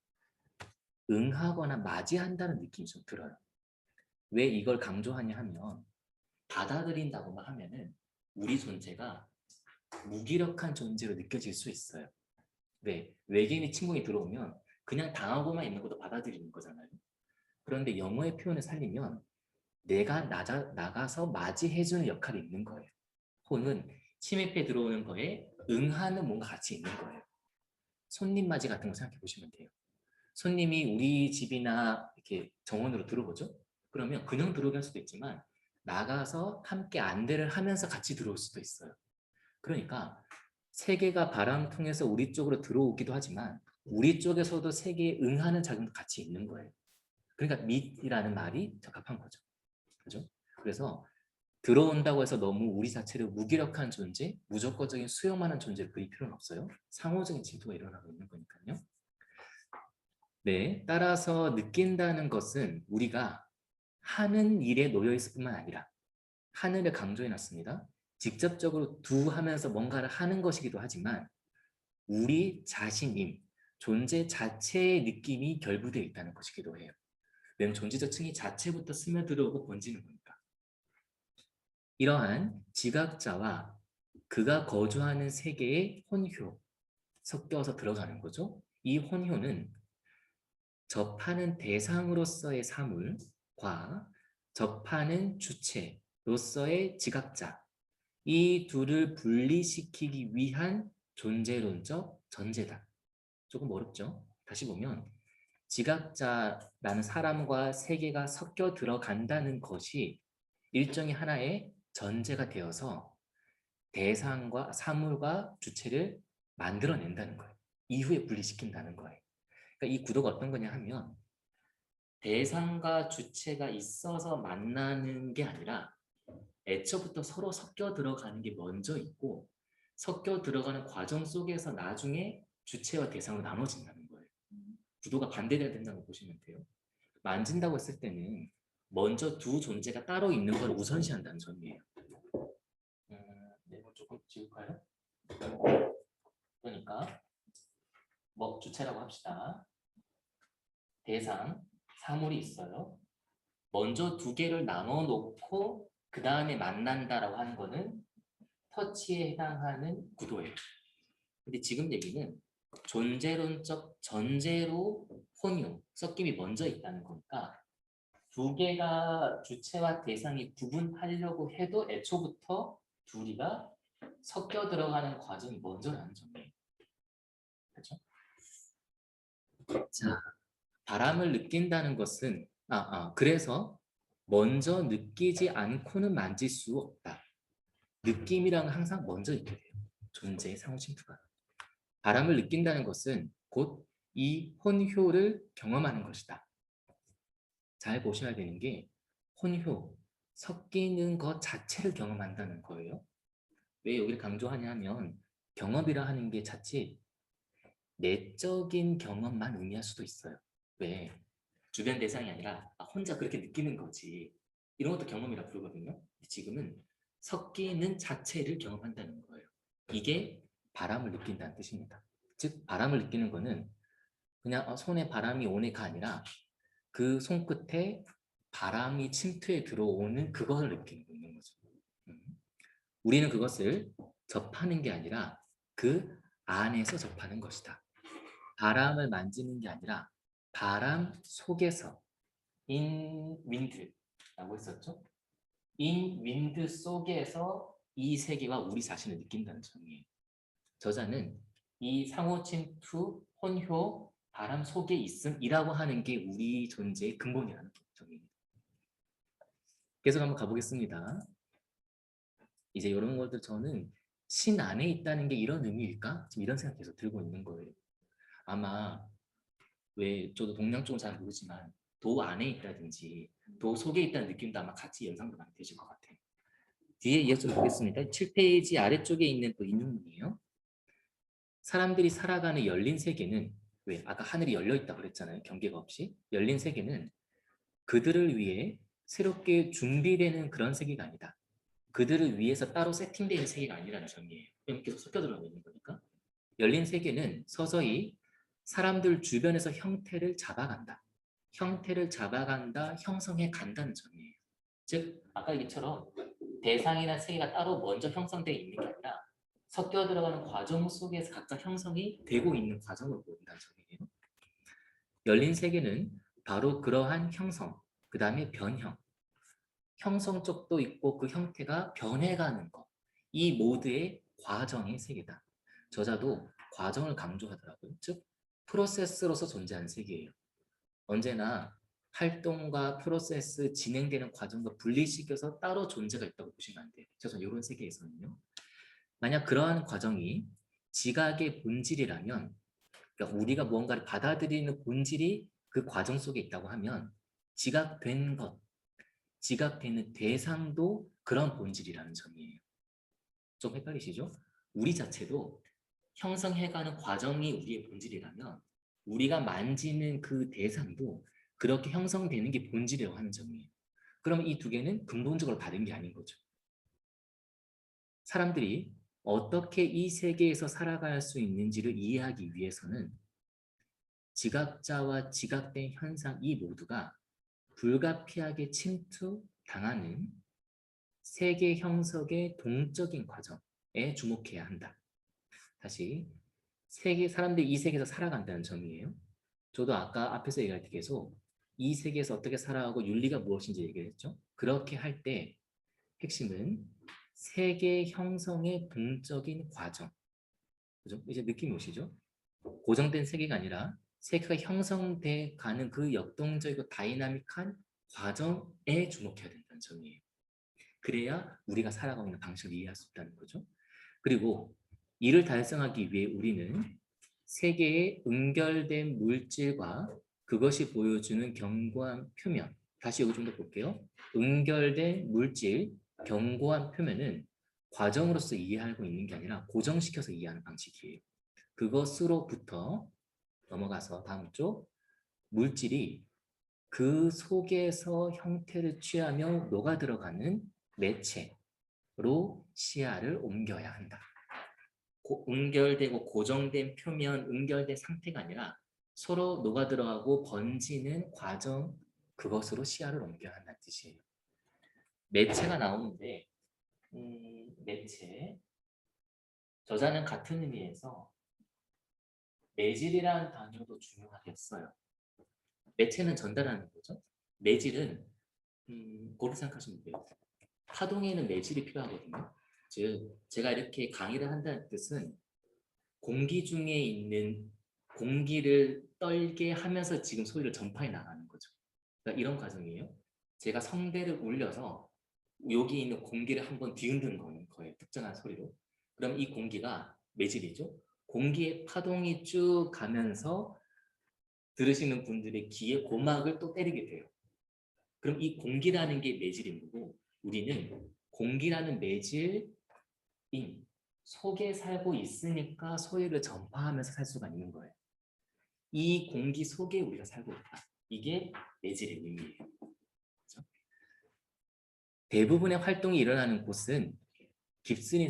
A: 응하거나 맞이한다는 느낌이 좀 들어요. 왜 이걸 강조하냐 하면 받아들인다고만 하면은 우리 존재가 무기력한 존재로 느껴질 수 있어요. 왜? 외계인이 침공이 들어오면 그냥 당하고만 있는 것도 받아들이는 거잖아요. 그런데 영어의 표현을 살리면 내가 나가서 맞이해주는 역할이 있는 거예요. 혹은 침입해 들어오는 거에 응하는 뭔가 같이 있는 거예요. 손님 맞이 같은 거 생각해 보시면 돼요. 손님이 우리 집이나 이렇게 정원으로 들어오죠. 그러면 그냥 들어오게 할 수도 있지만 나가서 함께 안대를 하면서 같이 들어올 수도 있어요. 그러니까 세계가 바람 통해서 우리 쪽으로 들어오기도 하지만 우리 쪽에서도 세계에 응하는 작용도 같이 있는 거예요. 그러니까 meet이라는 말이 적합한 거죠. 그죠? 그래서 들어온다고 해서 너무 우리 자체를 무기력한 존재, 무조건적인 수용하는 존재를 그릴 필요는 없어요. 상호적인 침투가 일어나고 있는 거니까요. 네, 따라서 느낀다는 것은 우리가 하는 일에 놓여 있을 뿐만 아니라 하늘을 강조해 놨습니다. 직접적으로 하면서 뭔가를 하는 것이기도 하지만 우리 자신임, 존재 자체의 느낌이 결부되어 있다는 것이기도 해요. 왜냐하면 존재적 층이 자체부터 스며들어오고 번지는 거니까. 이러한 지각자와 그가 거주하는 세계의 혼효, 섞여서 들어가는 거죠. 이 혼효는 접하는 대상으로서의 사물과 접하는 주체로서의 지각자, 이 둘을 분리시키기 위한 존재론적 전제다. 조금 어렵죠? 다시 보면 지각자라는 사람과 세계가 섞여 들어간다는 것이 일종의 하나의 전제가 되어서 대상과 사물과 주체를 만들어낸다는 거예요. 이후에 분리시킨다는 거예요. 그러니까 이 구도가 어떤 거냐 하면 대상과 주체가 있어서 만나는 게 아니라 애초부터 서로 섞여 들어가는 게 먼저 있고 섞여 들어가는 과정 속에서 나중에 주체와 대상으로 나눠진다는 거예요. 구도가 반대돼야 된다고 보시면 돼요. 만진다고 했을 때는 먼저 두 존재가 따로 있는 걸 우선시한다는 점이에요. 네, 조금 지울까요? 그러니까 뭐 주체라고 합시다. 대상, 사물이 있어요. 먼저 두 개를 나눠 놓고 그 다음에 만난다라고 하는 거는 터치에 해당하는 구도예요. 근데 지금 얘기는 존재론적 전제로 혼유, 섞임이 먼저 있다는 거니까 두 개가 주체와 대상이 구분하려고 해도 애초부터 둘이가 섞여 들어가는 과정이 먼저라는 점이에요. 그렇죠? 자, 바람을 느낀다는 것은 그래서 먼저 느끼지 않고는 만질 수 없다. 느낌이랑 항상 먼저 있게 돼요. 존재의 상호 침투가. 바람을 느낀다는 것은 곧 이 혼효를 경험하는 것이다. 잘 보셔야 되는 게 혼효, 섞이는 것 자체를 경험한다는 거예요. 왜 여기를 강조하냐 하면 경험이라 하는 게 자칫 내적인 경험만 의미할 수도 있어요. 왜? 주변 대상이 아니라 혼자 그렇게 느끼는 거지. 이런 것도 경험이라 부르거든요. 지금은 섞이는 자체를 경험한다는 거예요. 이게 바람을 느낀다는 뜻입니다. 즉 바람을 느끼는 거는 그냥 손에 바람이 오네가 아니라 그 손끝에 바람이 침투해 들어오는 그걸 느끼고 있는 거죠. 음. 우리는 그것을 접하는 게 아니라 그 안에서 접하는 것이다. 바람을 만지는 게 아니라 바람 속에서 in wind라고 했었죠. in wind 속에서 이 세계와 우리 자신을 느낀다는 점이에요. 저자는 이 상호 침투, 혼효, 바람 속에 있음이라고 하는 게 우리 존재의 근본이라는 점입니다. 계속 한번 가보겠습니다. 이제 이런 것들 저는 신 안에 있다는 게 이런 의미일까? 지금 이런 생각 계속 들고 있는 거예요. 아마 왜 저도 동양 쪽은 잘 모르지만 도 안에 있다든지 도 속에 있다는 느낌도 아마 같이 연상도 많이 되실 것 같아요. 뒤에 이어서 보겠습니다. 7페이지 아래쪽에 있는 또 인용문이에요. 사람들이 살아가는 열린 세계는 왜 아까 하늘이 열려 있다고 그랬잖아요. 경계가 없이 열린 세계는 그들을 위해 새롭게 준비되는 그런 세계가 아니다. 그들을 위해서 따로 세팅되어 있는 세계가 아니라는 점이에요. 계속 섞여 들어가 있는 거니까. 열린 세계는 서서히 사람들 주변에서 형태를 잡아간다. 형태를 잡아간다, 형성해 간다는 점이에요. 즉 아까 얘기처럼 대상이나 세계가 따로 먼저 형성되어 있는 게 아니라 섞여 들어가는 과정 속에서 각자 형성이 되고 있는 과정을 보인다는 점이에요. 열린 세계는 바로 그러한 형성, 그 다음에 변형, 형성 쪽도 있고 그 형태가 변해가는 것, 이 모두의 과정의 세계다. 저자도 과정을 강조하더라고요. 즉 프로세스로서 존재하는 세계예요. 언제나 활동과 프로세스 진행되는 과정과 분리시켜서 따로 존재가 있다고 보시면 안 돼요. 저는 이런 세계에서는요. 만약 그러한 과정이 지각의 본질이라면, 그러니까 우리가 무언가를 받아들이는 본질이 그 과정 속에 있다고 하면 지각된 것, 지각되는 대상도 그런 본질이라는 점이에요. 좀 헷갈리시죠? 우리 자체도 형성해가는 과정이 우리의 본질이라면 우리가 만지는 그 대상도 그렇게 형성되는 게 본질이라고 하는 점이에요. 그럼 이 두 개는 근본적으로 다른 게 아닌 거죠. 사람들이 어떻게 이 세계에서 살아갈 수 있는지를 이해하기 위해서는 지각자와 지각된 현상 이 모두가 불가피하게 침투당하는 세계 형성의 동적인 과정에 주목해야 한다. 다시 세계 사람들이 이 세계에서 살아간다는 점이에요. 저도 아까 앞에서 얘기할 때 계속 이 세계에서 어떻게 살아가고 윤리가 무엇인지 얘기했죠. 그렇게 할 때 핵심은 세계 형성의 동적인 과정. 그죠? 이제 느낌이 오시죠? 고정된 세계가 아니라 세계가 형성돼 가는 그 역동적이고 다이나믹한 과정에 주목해야 된다는 점이에요. 그래야 우리가 살아가고 있는 방식을 이해할 수 있다는 거죠. 그리고 이를 달성하기 위해 우리는 세계의 응결된 물질과 그것이 보여주는 견고한 표면, 다시 여기 좀 더 볼게요. 응결된 물질, 견고한 표면은 과정으로서 이해하고 있는 게 아니라 고정시켜서 이해하는 방식이에요. 그것으로부터 넘어가서 다음 쪽 물질이 그 속에서 형태를 취하며 녹아 들어가는 매체로 시야를 옮겨야 한다. 응결되고 고정된 표면, 응결된 상태가 아니라 서로 녹아 들어가고 번지는 과정, 그것으로 시야를 옮겨야 한다는 뜻이에요. 매체가 나오는데 매체 저자는 같은 의미에서 매질이라는 단어도 중요하겠어요. 매체는 전달하는 거죠. 매질은 그렇게 생각하시면 돼요. 파동에는 매질이 필요하거든요. 즉 제가 이렇게 강의를 한다는 뜻은 공기 중에 있는 공기를 떨게 하면서 지금 소리를 전파해 나가는 거죠. 그러니까 이런 과정이에요. 제가 성대를 울려서 여기 있는 공기를 한번 뒤흔드는 거예요. 특정한 소리로. 그럼 이 공기가 매질이죠. 공기의 파동이 쭉 가면서 들으시는 분들의 귀에 고막을 또 때리게 돼요. 그럼 이 공기라는 게 매질인 거고 우리는 공기라는 매질인 속에 살고 있으니까 소리를 전파하면서 살 수가 있는 거예요. 이 공기 속에 우리가 살고 있다. 이게 내질의 의미예요. 그렇죠? 대부분의 활동이 일어나는 곳은 깁슨이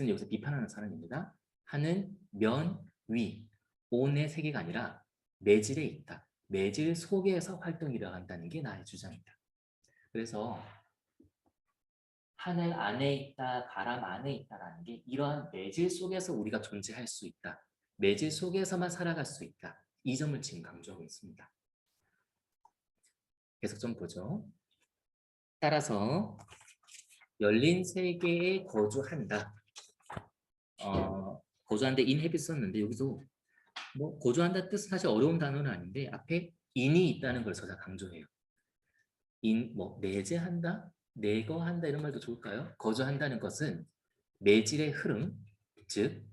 A: 여기서 비판하는 사람입니다. 하는 면, 위, 온의 세계가 아니라 내질에 있다. 내질 속에서 활동이 일어난다는 게 나의 주장이다. 그래서 하늘 안에 있다, 바람 안에 있다라는 게 이러한 내질 속에서 우리가 존재할 수 있다. 내질 속에서만 살아갈 수 있다. 이 점을 지금 강조하고 있습니다. 계속 좀 보죠. 따라서 열린 세계에 거주한다. 거주한다 인헤비 썼는데 여기서 뭐 거주한다 뜻은 사실 어려운 단어는 아닌데 앞에 인이 있다는 걸 저자 강조해요. 뭐 내재한다, 내거한다 이런 말도 좋을까요? 거주한다는 것은 내질의 흐름, 즉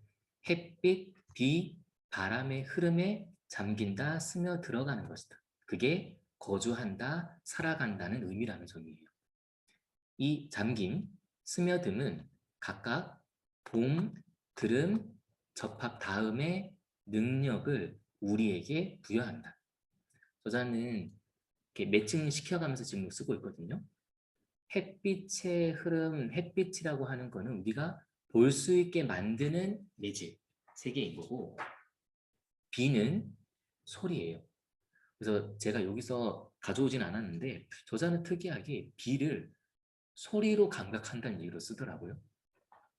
A: 햇빛, 비, 바람의 흐름에 잠긴다, 스며 들어가는 것이다. 그게 거주한다, 살아간다는 의미라는 점이에요. 이 잠김, 스며듦은 각각 봄, 들음, 접합 다음에 능력을 우리에게 부여한다. 저자는 이렇게 매칭시켜가면서 지금 쓰고 있거든요. 햇빛의 흐름, 햇빛이라고 하는 거는 우리가 볼 수 있게 만드는 매질, 세계인 거고 비는 소리예요. 그래서 제가 여기서 가져오진 않았는데 저자는 특이하게 비를 소리로 감각한다는 얘기로 쓰더라고요.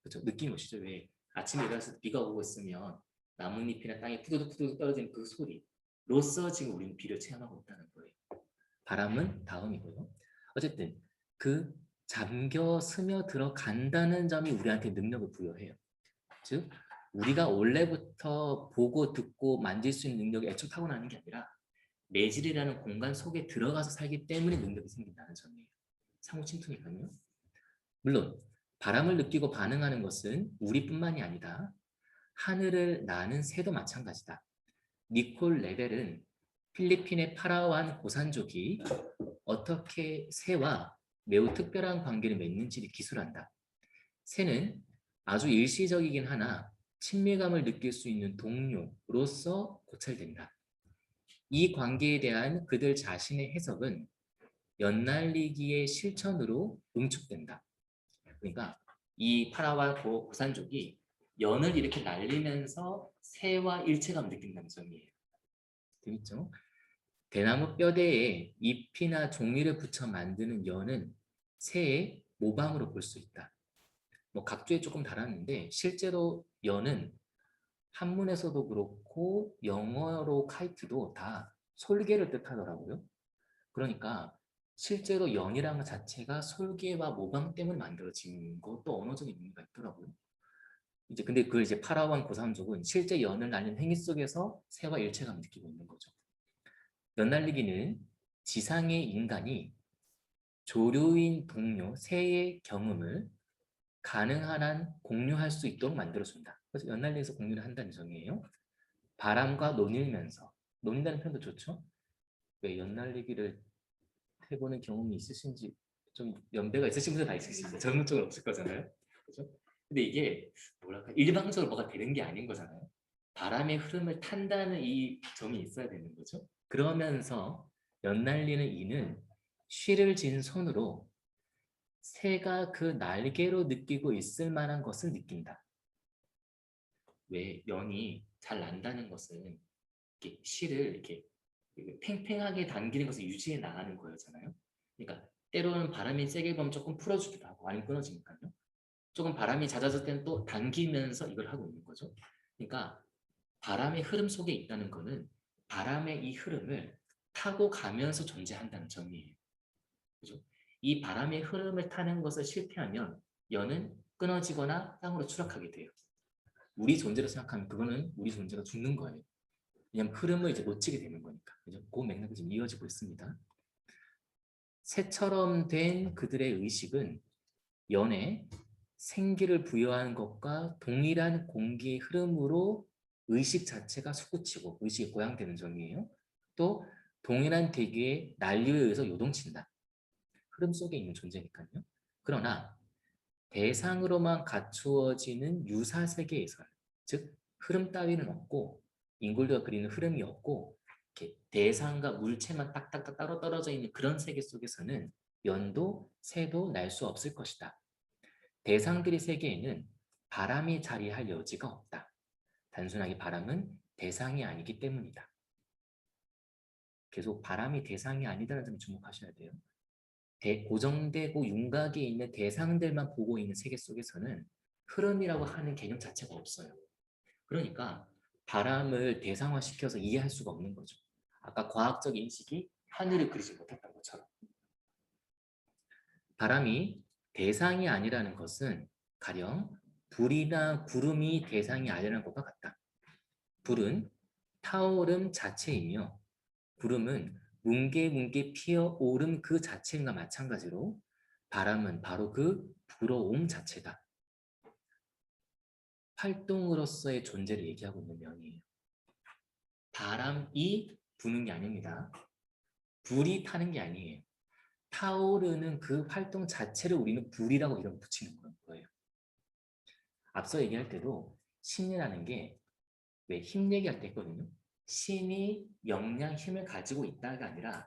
A: 그렇죠? 느낌 오시죠? 왜 아침에 일어나서 비가 오고 있으면 나뭇잎이나 땅에 푸드득푸드득 떨어지는 그 소리로써 지금 우리는 비를 체험하고 있다는 거예요. 바람은 다음이고요. 어쨌든 그 잠겨 스며 들어간다는 점이 우리한테 능력을 부여해요. 즉 우리가 원래부터 보고 듣고 만질 수 있는 능력이 애초 타고나는 게 아니라 매질이라는 공간 속에 들어가서 살기 때문에 능력이 생긴다는 점이에요. 상호 침투니까요. 물론 바람을 느끼고 반응하는 것은 우리뿐만이 아니다. 하늘을 나는 새도 마찬가지다. 니콜 레벨은 필리핀의 파라완 고산족이 어떻게 새와 매우 특별한 관계를 맺는지를 기술한다. 새는 아주 일시적이긴 하나 친밀감을 느낄 수 있는 동료로서 고찰된다. 이 관계에 대한 그들 자신의 해석은 연날리기의 실천으로 응축된다. 그러니까 이 파라와 고산족이 연을 이렇게 날리면서 새와 일체감 느낀다는 점이에요. 재밌죠? 대나무 뼈대에 잎이나 종이를 붙여 만드는 연은 새의 모방으로 볼 수 있다. 뭐 각주에 조금 달았는데 실제로 연은 한문에서도 그렇고 영어로 카이트도 다 솔개를 뜻하더라고요. 그러니까 실제로 연이라는 것 자체가 솔개와 모방 때문에 만들어진 것도 언어적인 의미가 있더라고요. 이제 근데 그걸 이제 파라완 고산족은 실제 연을 날린 행위 속에서 새와 일체감을 느끼고 있는 거죠. 연 날리기는 지상의 인간이 조류인 동료 새의 경험을 가능한 한 공유할 수 있도록 만들어준다. 그래서 연날리기에서 공유를 한다는 점이에요. 바람과 논다는 표현도 좋죠. 왜 연날리기를 해보는 경험이 있으신지 좀 연배가 있으신 분들 다 있으시죠. 젊은 쪽은 없을 거잖아요. 그렇죠? 근데 이게 뭐랄까 일방적으로 뭐가 되는 게 아닌 거잖아요. 바람의 흐름을 탄다는 이 점이 있어야 되는 거죠. 그러면서 연날리는 이는 쉬를 진 손으로 새가 그 날개로 느끼고 있을 만한 것을 느낀다. 왜 연이 잘 난다는 것은 이렇게 실을 이렇게 팽팽하게 당기는 것을 유지해 나가는 거였잖아요. 그러니까 때로는 바람이 세게 불면 조금 풀어주기도 하고 아니면 끊어지니까요. 조금 바람이 잦아질 때는 또 당기면서 이걸 하고 있는 거죠. 그러니까 바람의 흐름 속에 있다는 것은 바람의 이 흐름을 타고 가면서 존재한다는 점이에요. 그죠? 이 바람의 흐름을 타는 것을 실패하면 연은 끊어지거나 땅으로 추락하게 돼요. 우리 존재로 생각하면 그거는 우리 존재가 죽는 거예요. 왜냐하면 흐름을 이제 놓치게 되는 거니까. 그죠? 그 맥락이 지금 이어지고 있습니다. 새처럼 된 그들의 의식은 연에 생기를 부여하는 것과 동일한 공기의 흐름으로 의식 자체가 솟구치고 의식이 고양되는 점이에요. 또 동일한 대기의 난류에 의해서 요동친다. 흐름 속에 있는 존재니까요. 그러나 대상으로만 갖추어지는 유사세계에서, 즉 흐름 따위는 없고 잉골드가 그리는 흐름이 없고 이렇게 대상과 물체만 딱딱딱 따로 떨어져 있는 그런 세계 속에서는 연도, 새도 날 수 없을 것이다. 대상들의 세계에는 바람이 자리할 여지가 없다. 단순하게 바람은 대상이 아니기 때문이다. 계속 바람이 대상이 아니다라는 점 주목하셔야 돼요. 고정되고 윤곽에 있는 대상들만 보고 있는 세계 속에서는 흐름이라고 하는 개념 자체가 없어요. 그러니까 바람을 대상화시켜서 이해할 수가 없는 거죠. 아까 과학적 인식이 하늘을 그리지 못했던 것처럼. 바람이 대상이 아니라는 것은 가령 불이나 구름이 대상이 아니라는 것과 같다. 불은 타오름 자체이며 구름은 뭉게뭉게 피어오름 그 자체인가 마찬가지로 바람은 바로 그 불어옴 자체다. 활동으로서의 존재를 얘기하고 있는 면이에요. 바람이 부는 게 아닙니다. 불이 타는 게 아니에요. 타오르는 그 활동 자체를 우리는 불이라고 이름 붙이는 거예요. 앞서 얘기할 때도 신이라는 게 왜 힘 얘기할 때 했거든요. 신이 영양 힘을 가지고 있다가 아니라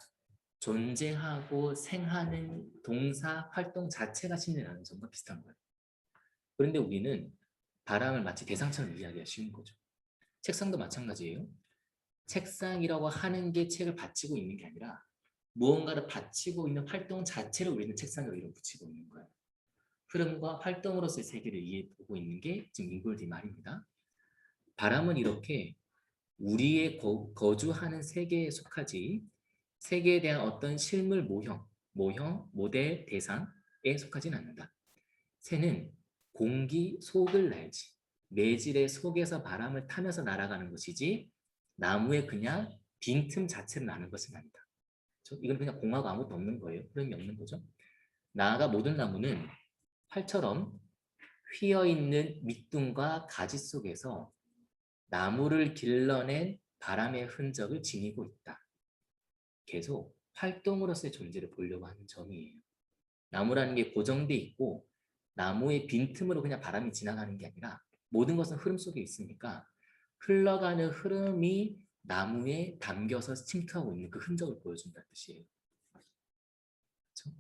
A: 존재하고 생하는 동사 활동 자체가 신이라는 점과 비슷한 거예요. 그런데 우리는 바람을 마치 대상처럼 이야기하기 쉬운 거죠. 책상도 마찬가지예요. 책상이라고 하는 게 책을 받치고 있는 게 아니라 무언가를 받치고 있는 활동 자체를 우리는 책상으로 이름 붙이고 있는 거예요. 흐름과 활동으로서의 세계를 이해하고 있는 게 지금 잉골드의 말입니다. 바람은 이렇게 우리의 거주하는 세계에 속하지 세계에 대한 어떤 실물 모형, 모델, 대상에 속하지는 않는다. 새는 공기 속을 날지 매질의 속에서 바람을 타면서 날아가는 것이지 나무에 그냥 빈틈 자체를 나는 것은 아니다. 이건 그냥 공하고 아무것도 없는 거예요. 흐름이 없는 거죠. 나아가 모든 나무는 활처럼 휘어있는 밑둥과 가지 속에서 나무를 길러낸 바람의 흔적을 지니고 있다. 계속 활동으로서의 존재를 보려고 하는 점이에요. 나무라는 게 고정돼 있고 나무의 빈틈으로 그냥 바람이 지나가는 게 아니라 모든 것은 흐름 속에 있으니까 흘러가는 흐름이 나무에 담겨서 침투하고 있는 그 흔적을 보여준다는 뜻이에요. 그렇죠?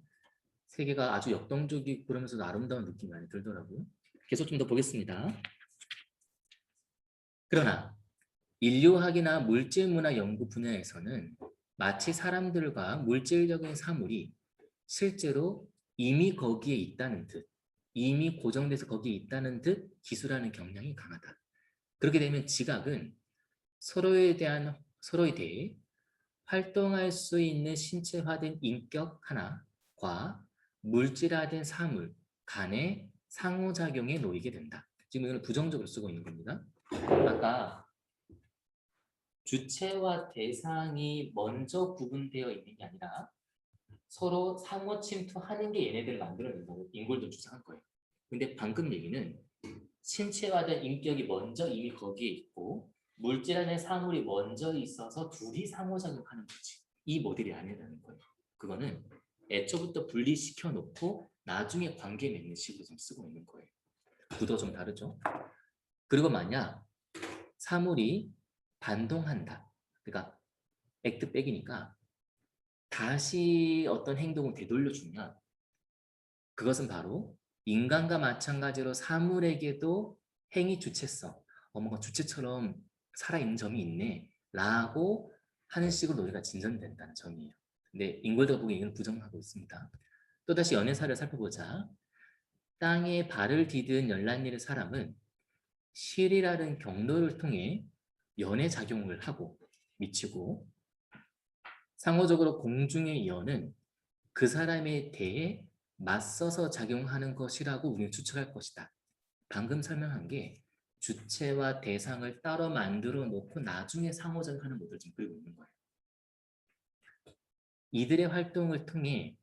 A: 세계가 아주 역동적이고 그러면서도 아름다운 느낌이 많이 들더라고요. 계속 좀 더 보겠습니다. 그러나 인류학이나 물질문화 연구 분야에서는 마치 사람들과 물질적인 사물이 실제로 이미 거기에 있다는 듯, 이미 고정돼서 거기에 있다는 듯 기술하는 경향이 강하다. 그렇게 되면 지각은 서로에 대해 활동할 수 있는 신체화된 인격 하나과 물질화된 사물 간의 상호작용에 놓이게 된다. 지금 이걸 부정적으로 쓰고 있는 겁니다. 아까 주체와 대상이 먼저 구분되어 있는 게 아니라 서로 상호 침투하는 게 얘네들을 만들어낸다고 잉골도 주장한 거예요. 근데 방금 얘기는 신체화된 인격이 먼저 이미 거기에 있고 물질 안에 사물이 먼저 있어서 둘이 상호작용하는 거지. 이 모델이 아니라는 거예요. 그거는 애초부터 분리시켜 놓고 나중에 관계 맺는 식으로 좀 쓰고 있는 거예요. 구도 좀 다르죠. 그리고 만약 사물이 반동한다. 그러니까 액트백이니까 다시 어떤 행동을 되돌려주면 그것은 바로 인간과 마찬가지로 사물에게도 행위 주체성, 뭔가 주체처럼 살아있는 점이 있네 라고 하는 식으로 노래가 진전된다는 점이에요. 근데 잉골드가 보기엔 이건 부정하고 있습니다. 또다시 연애사를 살펴보자. 땅에 발을 디딘 열란일의 사람은 실이라는 경로를 통해 연애작용을 하고 미치고 상호적으로 공중의 연은 그 사람에 대해 맞서서 작용하는 것이라고 우리는 추측할 것이다. 방금 설명한 게 주체와 대상을 따로 만들어 놓고 나중에 상호작용하는 모델을 지금 그리고 있는 거예요. 이들의 활동을 통해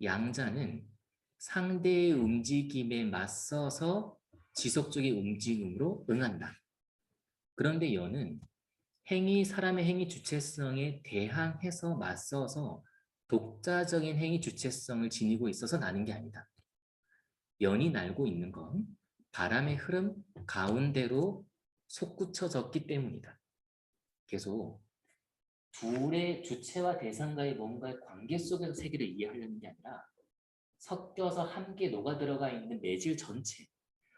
A: 양자는 상대의 움직임에 맞서서 지속적인 움직임으로 응한다. 그런데 여는 사람의 행위 주체성에 대항해서 맞서서 독자적인 행위 주체성을 지니고 있어서 나는 게 아니다. 연이 날고 있는 건 바람의 흐름 가운데로 솟구쳐졌기 때문이다. 계속 둘의 주체와 대상과의 뭔가의 관계 속에서 세계를 이해하려는 게 아니라 섞여서 함께 녹아들어가 있는 매질 전체,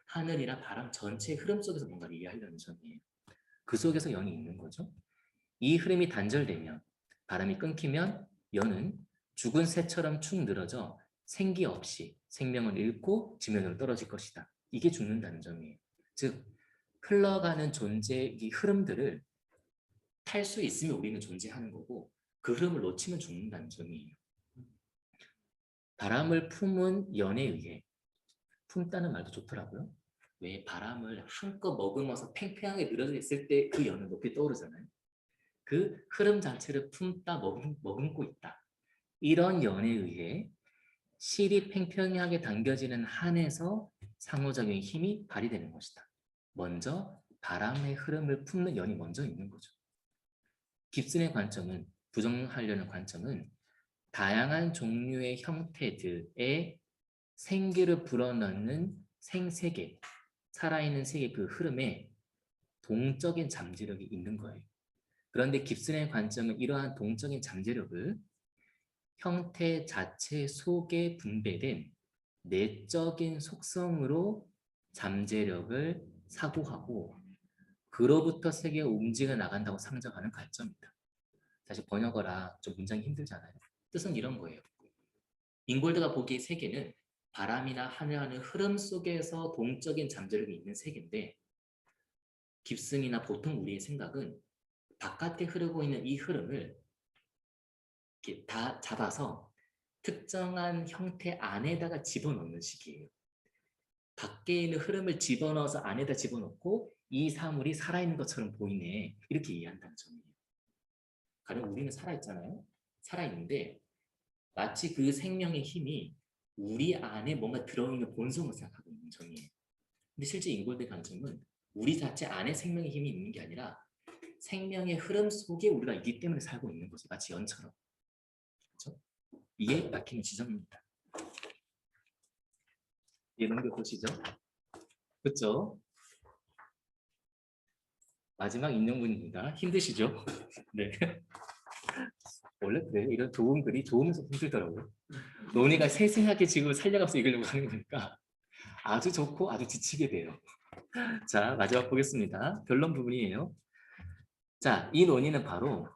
A: 하늘이나 바람 전체의 흐름 속에서 뭔가를 이해하려는 점이에요. 그 속에서 연이 있는 거죠. 이 흐름이 단절되면, 바람이 끊기면 연은 죽은 새처럼 축 늘어져 생기 없이 생명을 잃고 지면으로 떨어질 것이다. 이게 죽는다는 점이에요. 즉 흘러가는 존재의 흐름들을 탈 수 있으면 우리는 존재하는 거고 그 흐름을 놓치면 죽는다는 점이에요. 바람을 품은 연에 의해, 품다는 말도 좋더라고요. 왜 바람을 한껏 머금어서 팽팽하게 늘어져 있을 때 그 연은 높이 떠오르잖아요. 그 흐름 자체를 품다 머금고 있다. 이런 연에 의해 실이 팽팽하게 당겨지는 한에서 상호작용의 힘이 발휘되는 것이다. 먼저 바람의 흐름을 품는 연이 먼저 있는 거죠. 깁슨의 관점은, 부정하려는 관점은 다양한 종류의 형태들의 생기를 불어넣는 생세계, 살아있는 세계 그 흐름에 동적인 잠재력이 있는 거예요. 그런데 깁슨의 관점은 이러한 동적인 잠재력을 형태 자체 속에 분배된 내적인 속성으로 잠재력을 사고하고 그로부터 세계가 움직여 나간다고 상정하는 관점입니다. 사실 번역어라 좀 문장이 힘들잖아요. 뜻은 이런 거예요. 잉골드가 보기에 세계는 바람이나 하늘하는 흐름 속에서 동적인 잠재력이 있는 세계인데 깁슨이나 보통 우리의 생각은 바깥에 흐르고 있는 이 흐름을 이렇게 다 잡아서 특정한 형태 안에다가 집어넣는 식이에요. 밖에 있는 흐름을 집어넣어서 안에다 집어넣고 이 사물이 살아있는 것처럼 보이네. 이렇게 이해한다는 점이에요. 가령 우리는 살아있잖아요. 살아있는데 마치 그 생명의 힘이 우리 안에 뭔가 들어있는 본성을 생각하고 있는 점이에요. 근데 실제 인골드의 관점은 우리 자체 안에 생명의 힘이 있는 게 아니라 생명의 흐름 속에 우리가 있기 때문에 살고 있는 거죠. 마치 연처럼. 그렇죠? 이게 막히는 지점입니다. 이해는 거 보시죠. 그렇죠? 마지막 인용문입니다. 힘드시죠? 네. 원래 그래요. 이런 좋은 글이 좋으면서 힘들더라고요. 논의가 세세하게 지금 살려가면서 읽으려고 하는 거니까 아주 좋고 아주 지치게 돼요. 자, 마지막 보겠습니다. 결론 부분이에요. 자, 이 논의는 바로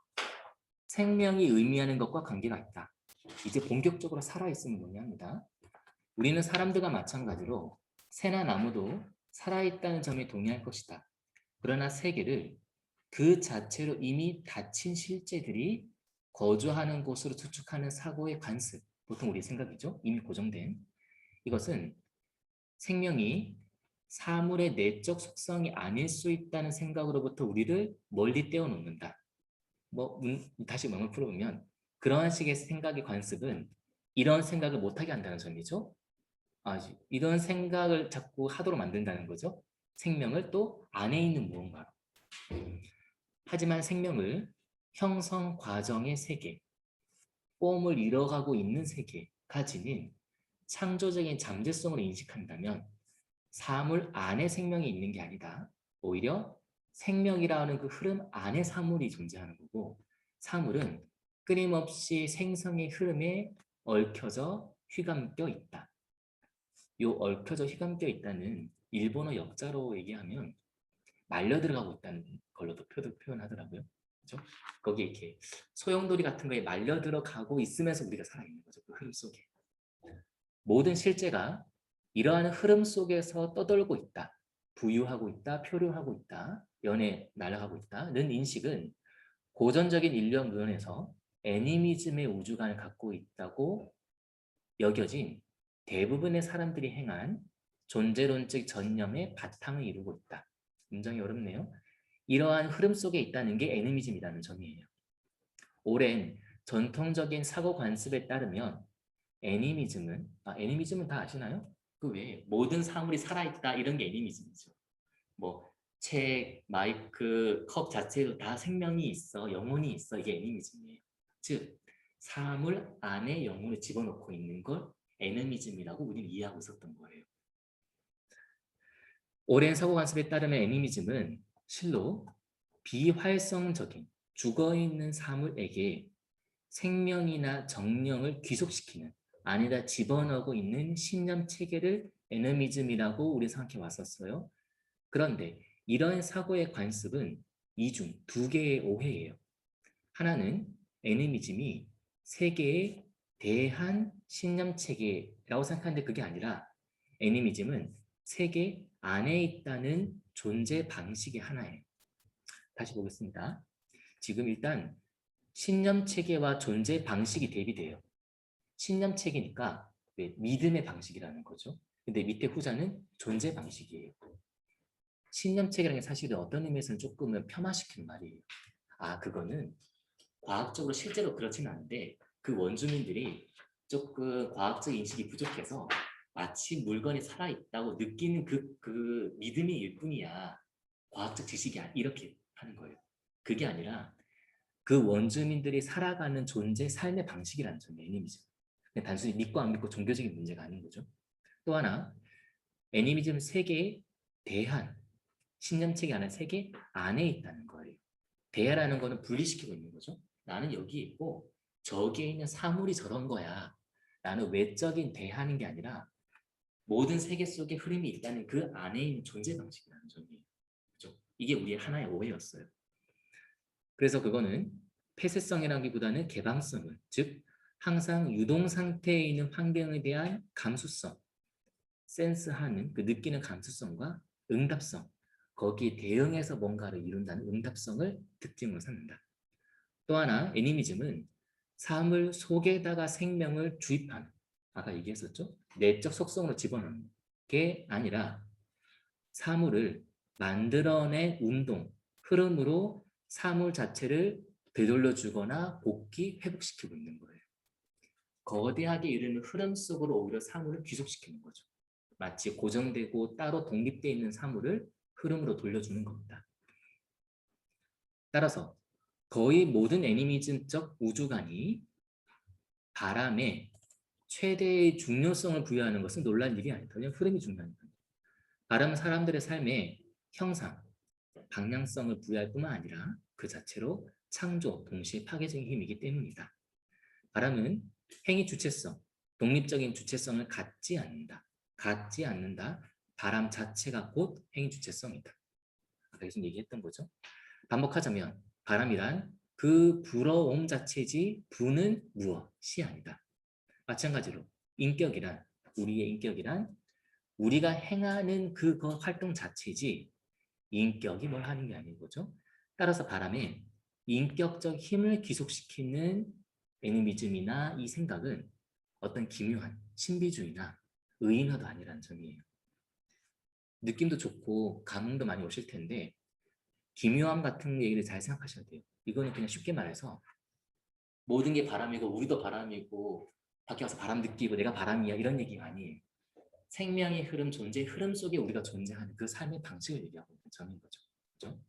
A: 생명이 의미하는 것과 관계가 있다. 이제 본격적으로 살아있음을 논의합니다. 우리는 사람들과 마찬가지로 새나 나무도 살아있다는 점에 동의할 것이다. 그러나 세계를 그 자체로 이미 닫힌 실제들이 거주하는 곳으로 추측하는 사고의 관습, 보통 우리 생각이죠. 이미 고정된. 이것은 생명이 사물의 내적 속성이 아닐 수 있다는 생각으로부터 우리를 멀리 떼어놓는다. 다시 문을 풀어보면 그러한 식의 생각의 관습은 이런 생각을 못하게 한다는 점이죠. 이런 생각을 자꾸 하도록 만든다는 거죠. 생명을 또 안에 있는 무언가로. 하지만 생명을 형성 과정의 세계, 폼을 잃어가고 있는 세계가 지닌 창조적인 잠재성으로 인식한다면 사물 안에 생명이 있는 게 아니다. 오히려 생명이라는 그 흐름 안에 사물이 존재하는 거고 사물은 끊임없이 생성의 흐름에 얽혀져 휘감겨 있다. 요 얽혀져 휘감겨 있다는 일본어 역자로 얘기하면 말려 들어가고 있다는 걸로도 표현하더라고요. 그렇죠? 거기에 이렇게 소용돌이 같은 거에 말려 들어가고 있으면서 우리가 살아있는 거죠. 그 흐름 속에. 모든 실제가 이러한 흐름 속에서 떠돌고 있다. 부유하고 있다. 표류하고 있다. 연애 날아가고 있다는 인식은 고전적인 인류학论에서 애니미즘의 우주관을 갖고 있다고 여겨진 대부분의 사람들이 행한 존재론적 전념의 바탕을 이루고 있다. 굉장히 어렵네요. 이러한 흐름 속에 있다는 게 애니미즘이라는 점이에요. 오랜 전통적인 사고 관습에 따르면 애니미즘은 다 아시나요? 그 외에 모든 사물이 살아있다 이런 게 애니미즘이죠. 뭐 책, 마이크, 컵 자체도 다 생명이 있어, 영혼이 있어 이게 애니미즘이에요. 즉 사물 안에 영혼을 집어넣고 있는 걸 애니미즘이라고 우리는 이해하고 있었던 거예요. 오랜 사고 관습에 따르면 애니미즘은 실로 비활성적인 죽어있는 사물에게 생명이나 정령을 귀속시키는 안에다 집어넣고 있는 신념 체계를 애니미즘이라고 우리 생각해 왔었어요. 그런데 이런 사고의 관습은 이중 두 개의 오해예요. 하나는 애니미즘이 세계에 대한 신념 체계라고 생각하는데 그게 아니라 애니미즘은 세계 안에 있다는 존재 방식의 하나예요. 다시 보겠습니다. 지금 일단 신념 체계와 존재 방식이 대비돼요. 신념 체계니까 믿음의 방식이라는 거죠. 근데 밑에 후자는 존재 방식이에요. 신념 체계라는 게 사실은 어떤 의미에서는 조금은 폄하시키는 말이에요. 아, 그거는 과학적으로 실제로 그렇지는 않은데 그 원주민들이 조금 과학적 인식이 부족해서 마치 물건이 살아있다고 느끼는 그 믿음이 일뿐이야. 과학적 지식이 이렇게 하는 거예요. 그게 아니라 그 원주민들이 살아가는 존재 삶의 방식이라는 점이 애니미즘. 단순히 믿고 안 믿고 종교적인 문제가 아닌 거죠. 또 하나 애니미즘 세계에 대한 신념체계 안에 세계 안에 있다는 거예요. 대야라는 거는 분리시키고 있는 거죠. 나는 여기 있고 저기에 있는 사물이 저런 거야. 나는 외적인 대하는 게 아니라 모든 세계 속에 흐름이 있다는 그 안에 있는 존재 방식이라는 점이에요. 그렇죠? 이게 우리의 하나의 오해였어요. 그래서 그거는 폐쇄성이라기보다는 개방성을, 즉 항상 유동 상태에 있는 환경에 대한 감수성, 센스하는 그 느끼는 감수성과 응답성, 거기에 대응해서 뭔가를 이룬다는 응답성을 특징으로 삼는다. 또 하나 애니미즘은 사물 속에다가 생명을 주입하는, 아까 얘기했었죠? 내적 속성으로 집어넣는 게 아니라 사물을 만들어낸 운동, 흐름으로 사물 자체를 되돌려주거나 복귀, 회복시키고 있는 거예요. 거대하게 이르는 흐름 속으로 오히려 사물을 귀속시키는 거죠. 마치 고정되고 따로 독립되어 있는 사물을 흐름으로 돌려주는 겁니다. 따라서 거의 모든 애니미즘적 우주관이 바람에 최대의 중요성을 부여하는 것은 놀란 일이 아니다. 그냥 흐름이 중요한 거예요. 바람은 사람들의 삶에 형상, 방향성을 부여할 뿐만 아니라 그 자체로 창조, 동시에 파괴적인 힘이기 때문이다. 바람은 행위 주체성, 독립적인 주체성을 갖지 않는다. 갖지 않는다. 바람 자체가 곧 행위 주체성이다. 아까 계속 얘기했던 거죠. 반복하자면 바람이란 그 불어옴 자체지 부는 무엇이 아니다. 마찬가지로 인격이란 우리의 인격이란 우리가 행하는 그 활동 자체지 인격이 뭘 하는 게 아닌 거죠. 따라서 바람에 인격적 힘을 귀속시키는 애니미즘이나 이 생각은 어떤 기묘한 신비주의나 의인화도 아니라는 점이에요. 느낌도 좋고 감흥도 많이 오실 텐데 기묘함 같은 얘기를 잘 생각하셔야 돼요. 이거는 그냥 쉽게 말해서 모든 게 바람이고 우리도 바람이고 밖에 와서 바람 느끼고 내가 바람이야 이런 얘기가 아니에요. 생명의 흐름, 존재의 흐름 속에 우리가 존재하는 그 삶의 방식을 얘기하고 있는 점인 거죠. 그렇죠?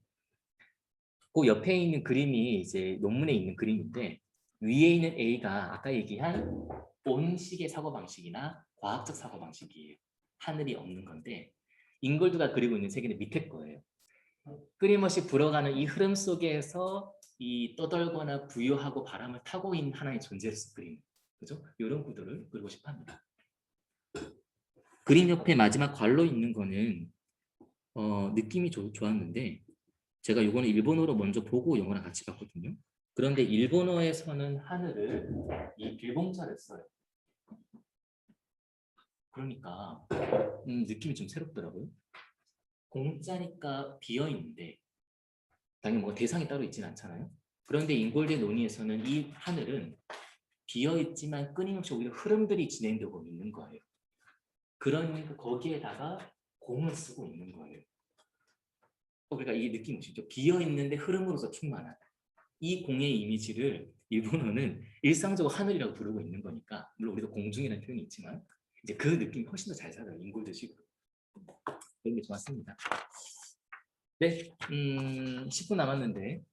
A: 그 옆에 있는 그림이 이제 논문에 있는 그림인데 위에 있는 A가 아까 얘기한 온식의 사고방식이나 과학적 사고방식이에요. 하늘이 없는 건데 잉골드가 그리고 있는 세계는 밑에 거예요. 끊임없이 불어가는 이 흐름 속에서 이 떠돌거나 부유하고 바람을 타고 있는 하나의 존재로서 그림. 그죠? 이런 구도를 그리고 싶어 합니다. 그림 옆에 마지막 괄로 있는 거는 느낌이 좋았는데 제가 이거는 일본어로 먼저 보고 영어랑 같이 봤거든요. 그런데 일본어에서는 하늘을 이 길봉자를 써요. 그러니까 느낌이 좀 새롭더라고요. 공짜니까 비어있는데 당연히 뭐 대상이 따로 있지는 않잖아요. 그런데 인골드의 논의에서는 이 하늘은 비어있지만 끊임없이 오히려 흐름들이 진행되고 있는 거예요. 그러니까 거기에다가 공을 쓰고 있는 거예요. 그러니까 이게 느낌이 오시죠? 비어있는데 흐름으로서 충만한. 이 공의 이미지를 일본어는 일상적으로 하늘이라고 부르고 있는 거니까 물론 우리도 공중이라는 표현이 있지만 이제 그 느낌이 훨씬 더 잘 살아요. 인골드식으로. 그런 게 좋았습니다. 네, 10분 남았는데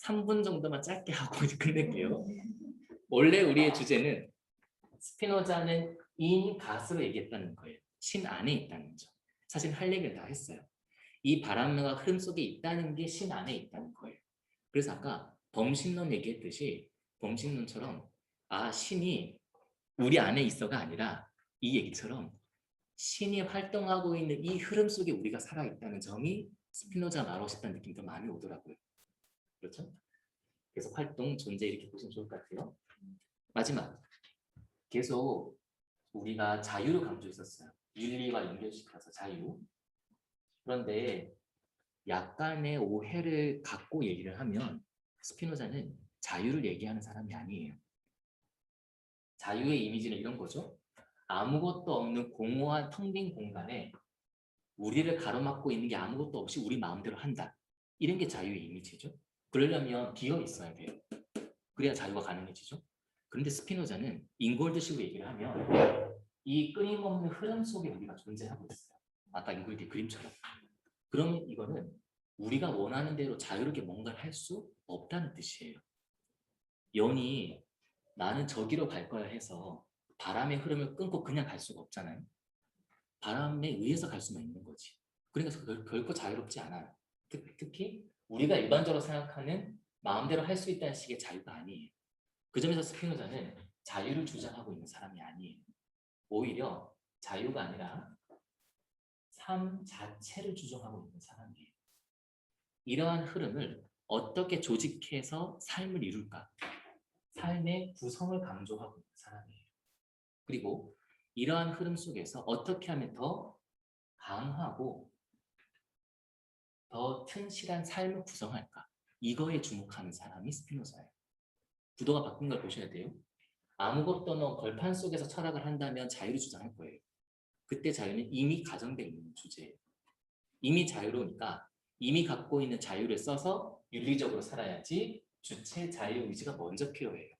A: 3분 정도만 짧게 하고 이제 끝낼게요. 원래 우리의 주제는 스피노자는 인 가스로 얘기했다는 거예요. 신 안에 있다는 거죠. 사실 할 얘기를 다 했어요. 이 바람과 흐름 속에 있다는 게 신 안에 있다는 거예요. 그래서 아까 범신론 얘기했듯이 범신론처럼 신이 우리 안에 있어가 아니라 이 얘기처럼 신이 활동하고 있는 이 흐름 속에 우리가 살아있다는 점이 스피노자 말하고 싶다는 느낌이 더 많이 오더라고요. 그렇죠? 그래서 활동, 존재 이렇게 보시면 좋을 것 같아요. 마지막, 계속 우리가 자유를 강조했었어요. 윤리와 연결시켜서 자유. 그런데 약간의 오해를 갖고 얘기를 하면 스피노자는 자유를 얘기하는 사람이 아니에요. 자유의 이미지는 이런 거죠. 아무것도 없는 공허한 텅 빈 공간에 우리를 가로막고 있는 게 아무것도 없이 우리 마음대로 한다. 이런 게 자유의 이미지죠. 그러려면 비어 있어야 돼요. 그래야 자유가 가능해지죠. 그런데 스피노자는 인골드식으로 얘기를 하면 이 끊임없는 흐름 속에 우리가 존재하고 있어요. 아까 인골드 그림처럼. 그러면 이거는 우리가 원하는 대로 자유롭게 뭔가를 할 수 없다는 뜻이에요. 연이 나는 저기로 갈 거야 해서 바람의 흐름을 끊고 그냥 갈 수가 없잖아요. 바람에 의해서 갈 수만 있는 거지. 그러니까 결코 자유롭지 않아요. 특히 우리가 일반적으로 생각하는 마음대로 할 수 있다는 식의 자유가 아니에요. 그 점에서 스피노자는 자유를 주장하고 있는 사람이 아니에요. 오히려 자유가 아니라 삶 자체를 주장하고 있는 사람이에요. 이러한 흐름을 어떻게 조직해서 삶을 이룰까? 삶의 구성을 강조하고 있는 사람이에요. 그리고 이러한 흐름 속에서 어떻게 하면 더 강하고 더 튼실한 삶을 구성할까? 이거에 주목하는 사람이 스피노자예요. 구도가 바뀐 걸 보셔야 돼요. 아무것도 없는 걸판 속에서 철학을 한다면 자유를 주장할 거예요. 그때 자유는 이미 가정되어 있는 주제예요. 이미 자유로우니까 이미 갖고 있는 자유를 써서 윤리적으로 살아야지 주체 자유의지가 먼저 필요해요.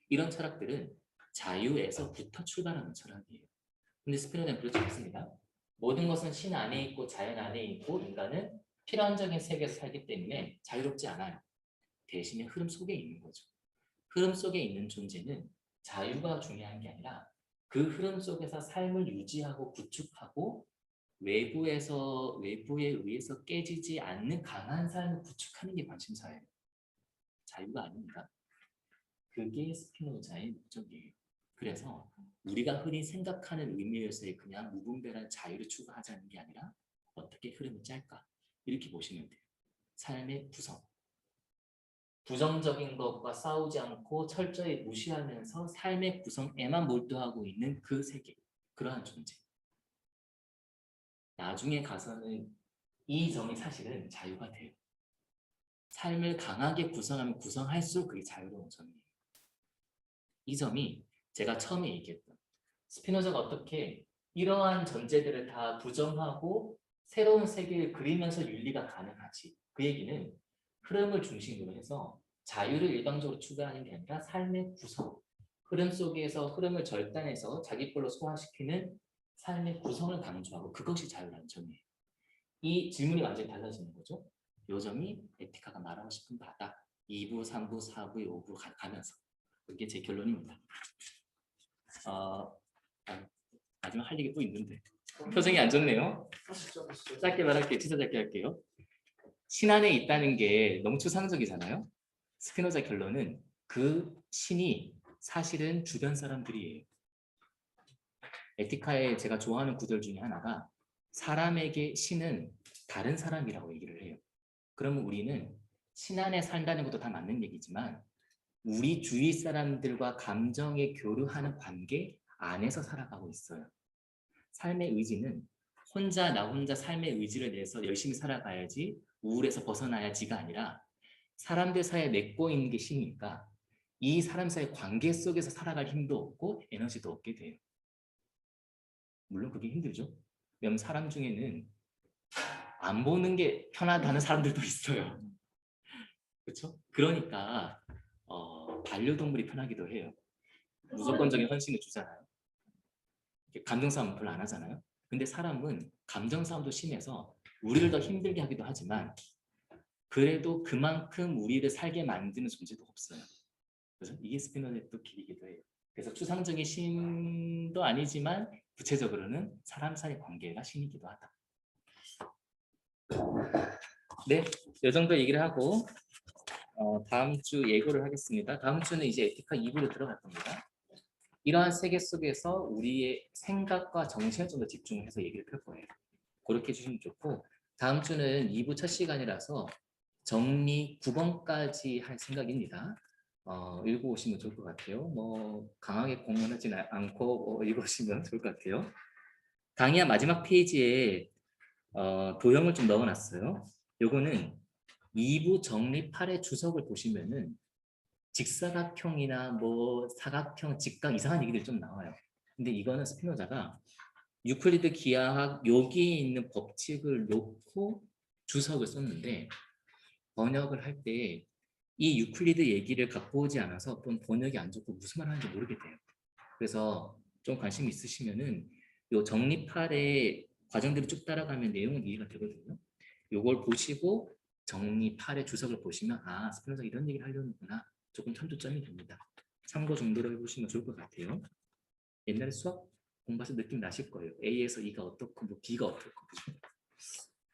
A: 이런 철학들은 자유에서부터 출발하는 철학이에요. 근데 스피노자는 그렇지 않습니다. 모든 것은 신 안에 있고 자연 안에 있고 인간은 필연적인 세계에서 살기 때문에 자유롭지 않아요. 대신에 흐름 속에 있는 거죠. 흐름 속에 있는 존재는 자유가 중요한 게 아니라 그 흐름 속에서 삶을 유지하고 구축하고 외부에 의해서 깨지지 않는 강한 삶을 구축하는 게 관심사예요. 자유가 아닙니다. 그게 스피노자의 목적이에요. 그래서 우리가 흔히 생각하는 의미에서의 그냥 무분별한 자유를 추구하자는 게 아니라 어떻게 흐름을 짤까? 이렇게 보시면 돼요. 삶의 구성. 부정적인 것과 싸우지 않고 철저히 무시하면서 삶의 구성에만 몰두하고 있는 그 세계. 그러한 존재. 나중에 가서는 이 점이 사실은 자유가 돼요. 삶을 강하게 구성하면 구성할수록 그게 자유로운 점이에요. 이 점이 제가 처음에 얘기했던 스피노자가 어떻게 이러한 전제들을 다 부정하고 새로운 세계를 그리면서 윤리가 가능하지. 그 얘기는 흐름을 중심으로 해서 자유를 일방적으로 추구하는 게 아니라 삶의 구성, 흐름 속에서 흐름을 절단해서 자기 걸로 소화시키는 삶의 구성을 강조하고 그것이 자유라는 점이에요. 이 질문이 완전히 달라지는 거죠. 요 점이 에티카가 말하고 싶은 바다. 2부, 3부, 4부, 5부 가면서. 그게 제 결론입니다. 마지막 할 얘기 또 있는데 표정이 안 좋네요. 짧게 말할게요. 진짜 짧게 할게요. 신 안에 있다는 게 너무 추상적이잖아요. 스피노자 결론은 그 신이 사실은 주변 사람들이에요. 에티카에 제가 좋아하는 구절 중에 하나가 사람에게 신은 다른 사람이라고 얘기를 해요. 그러면 우리는 신 안에 산다는 것도 다 맞는 얘기지만 우리 주위 사람들과 감정에 교류하는 관계 안에서 살아가고 있어요. 삶의 의지는 나 혼자 삶의 의지를 내서 열심히 살아가야지 우울에서 벗어나야지가 아니라 사람들 사이에 맺고 있는 게 신이니까 이 사람 사이 관계 속에서 살아갈 힘도 없고 에너지도 없게 돼요. 물론 그게 힘들죠. 왜냐하면 사람 중에는 안 보는 게 편하다는 사람들도 있어요. 그렇죠? 그러니까 반려동물이 편하기도 해요. 무조건적인 헌신을 주잖아요. 감정 싸움 별로 안 하잖아요. 근데 사람은 감정 싸움도 심해서 우리를 더 힘들게 하기도 하지만 그래도 그만큼 우리를 살게 만드는 존재도 없어요. 그래서 이게 스피노자의 또 길이기도 해요. 그래서 추상적인 신도 아니지만 구체적으로는 사람 사이 관계가 신이기도 하다. 네, 이 정도 얘기를 하고 다음 주 예고를 하겠습니다. 다음 주는 이제 에티카 2부로 들어갈 겁니다. 이러한 세계 속에서 우리의 생각과 정신을 좀 더 집중해서 얘기를 펼 거예요. 그렇게 해주시면 좋고 다음 주는 2부 첫 시간이라서 정리 9번까지 할 생각입니다. 읽어오시면 좋을 것 같아요. 뭐 강하게 공언하지 않고 읽어오시면 좋을 것 같아요. 강의한 마지막 페이지에 도형을 좀 넣어놨어요. 요거는 2부 정리 8의 주석을 보시면은 직사각형이나 뭐 사각형, 직각 이상한 얘기들이 좀 나와요. 근데 이거는 스피노자가 유클리드 기하학 여기에 있는 법칙을 놓고 주석을 썼는데 번역을 할 때 이 유클리드 얘기를 갖고 오지 않아서 또 번역이 안 좋고 무슨 말 하는지 모르겠대요. 그래서 좀 관심 있으시면은 요 정리8의 과정대로 쭉 따라가면 내용은 이해가 되거든요. 요걸 보시고 정리8의 주석을 보시면 아 스피노자 이런 얘기를 하려는구나 조금 참조점이 됩니다. 참고 정도로 해보시면 좋을 것 같아요. 옛날에 수학 공부해서 느낌 나실 거예요. A에서 E가 어떻고 뭐 B가 어떻고.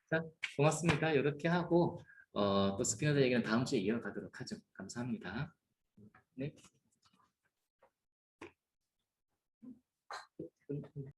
A: 자, 고맙습니다. 이렇게 하고 또 스피너더 얘기는 다음 주에 이어가도록 하죠. 감사합니다. 네.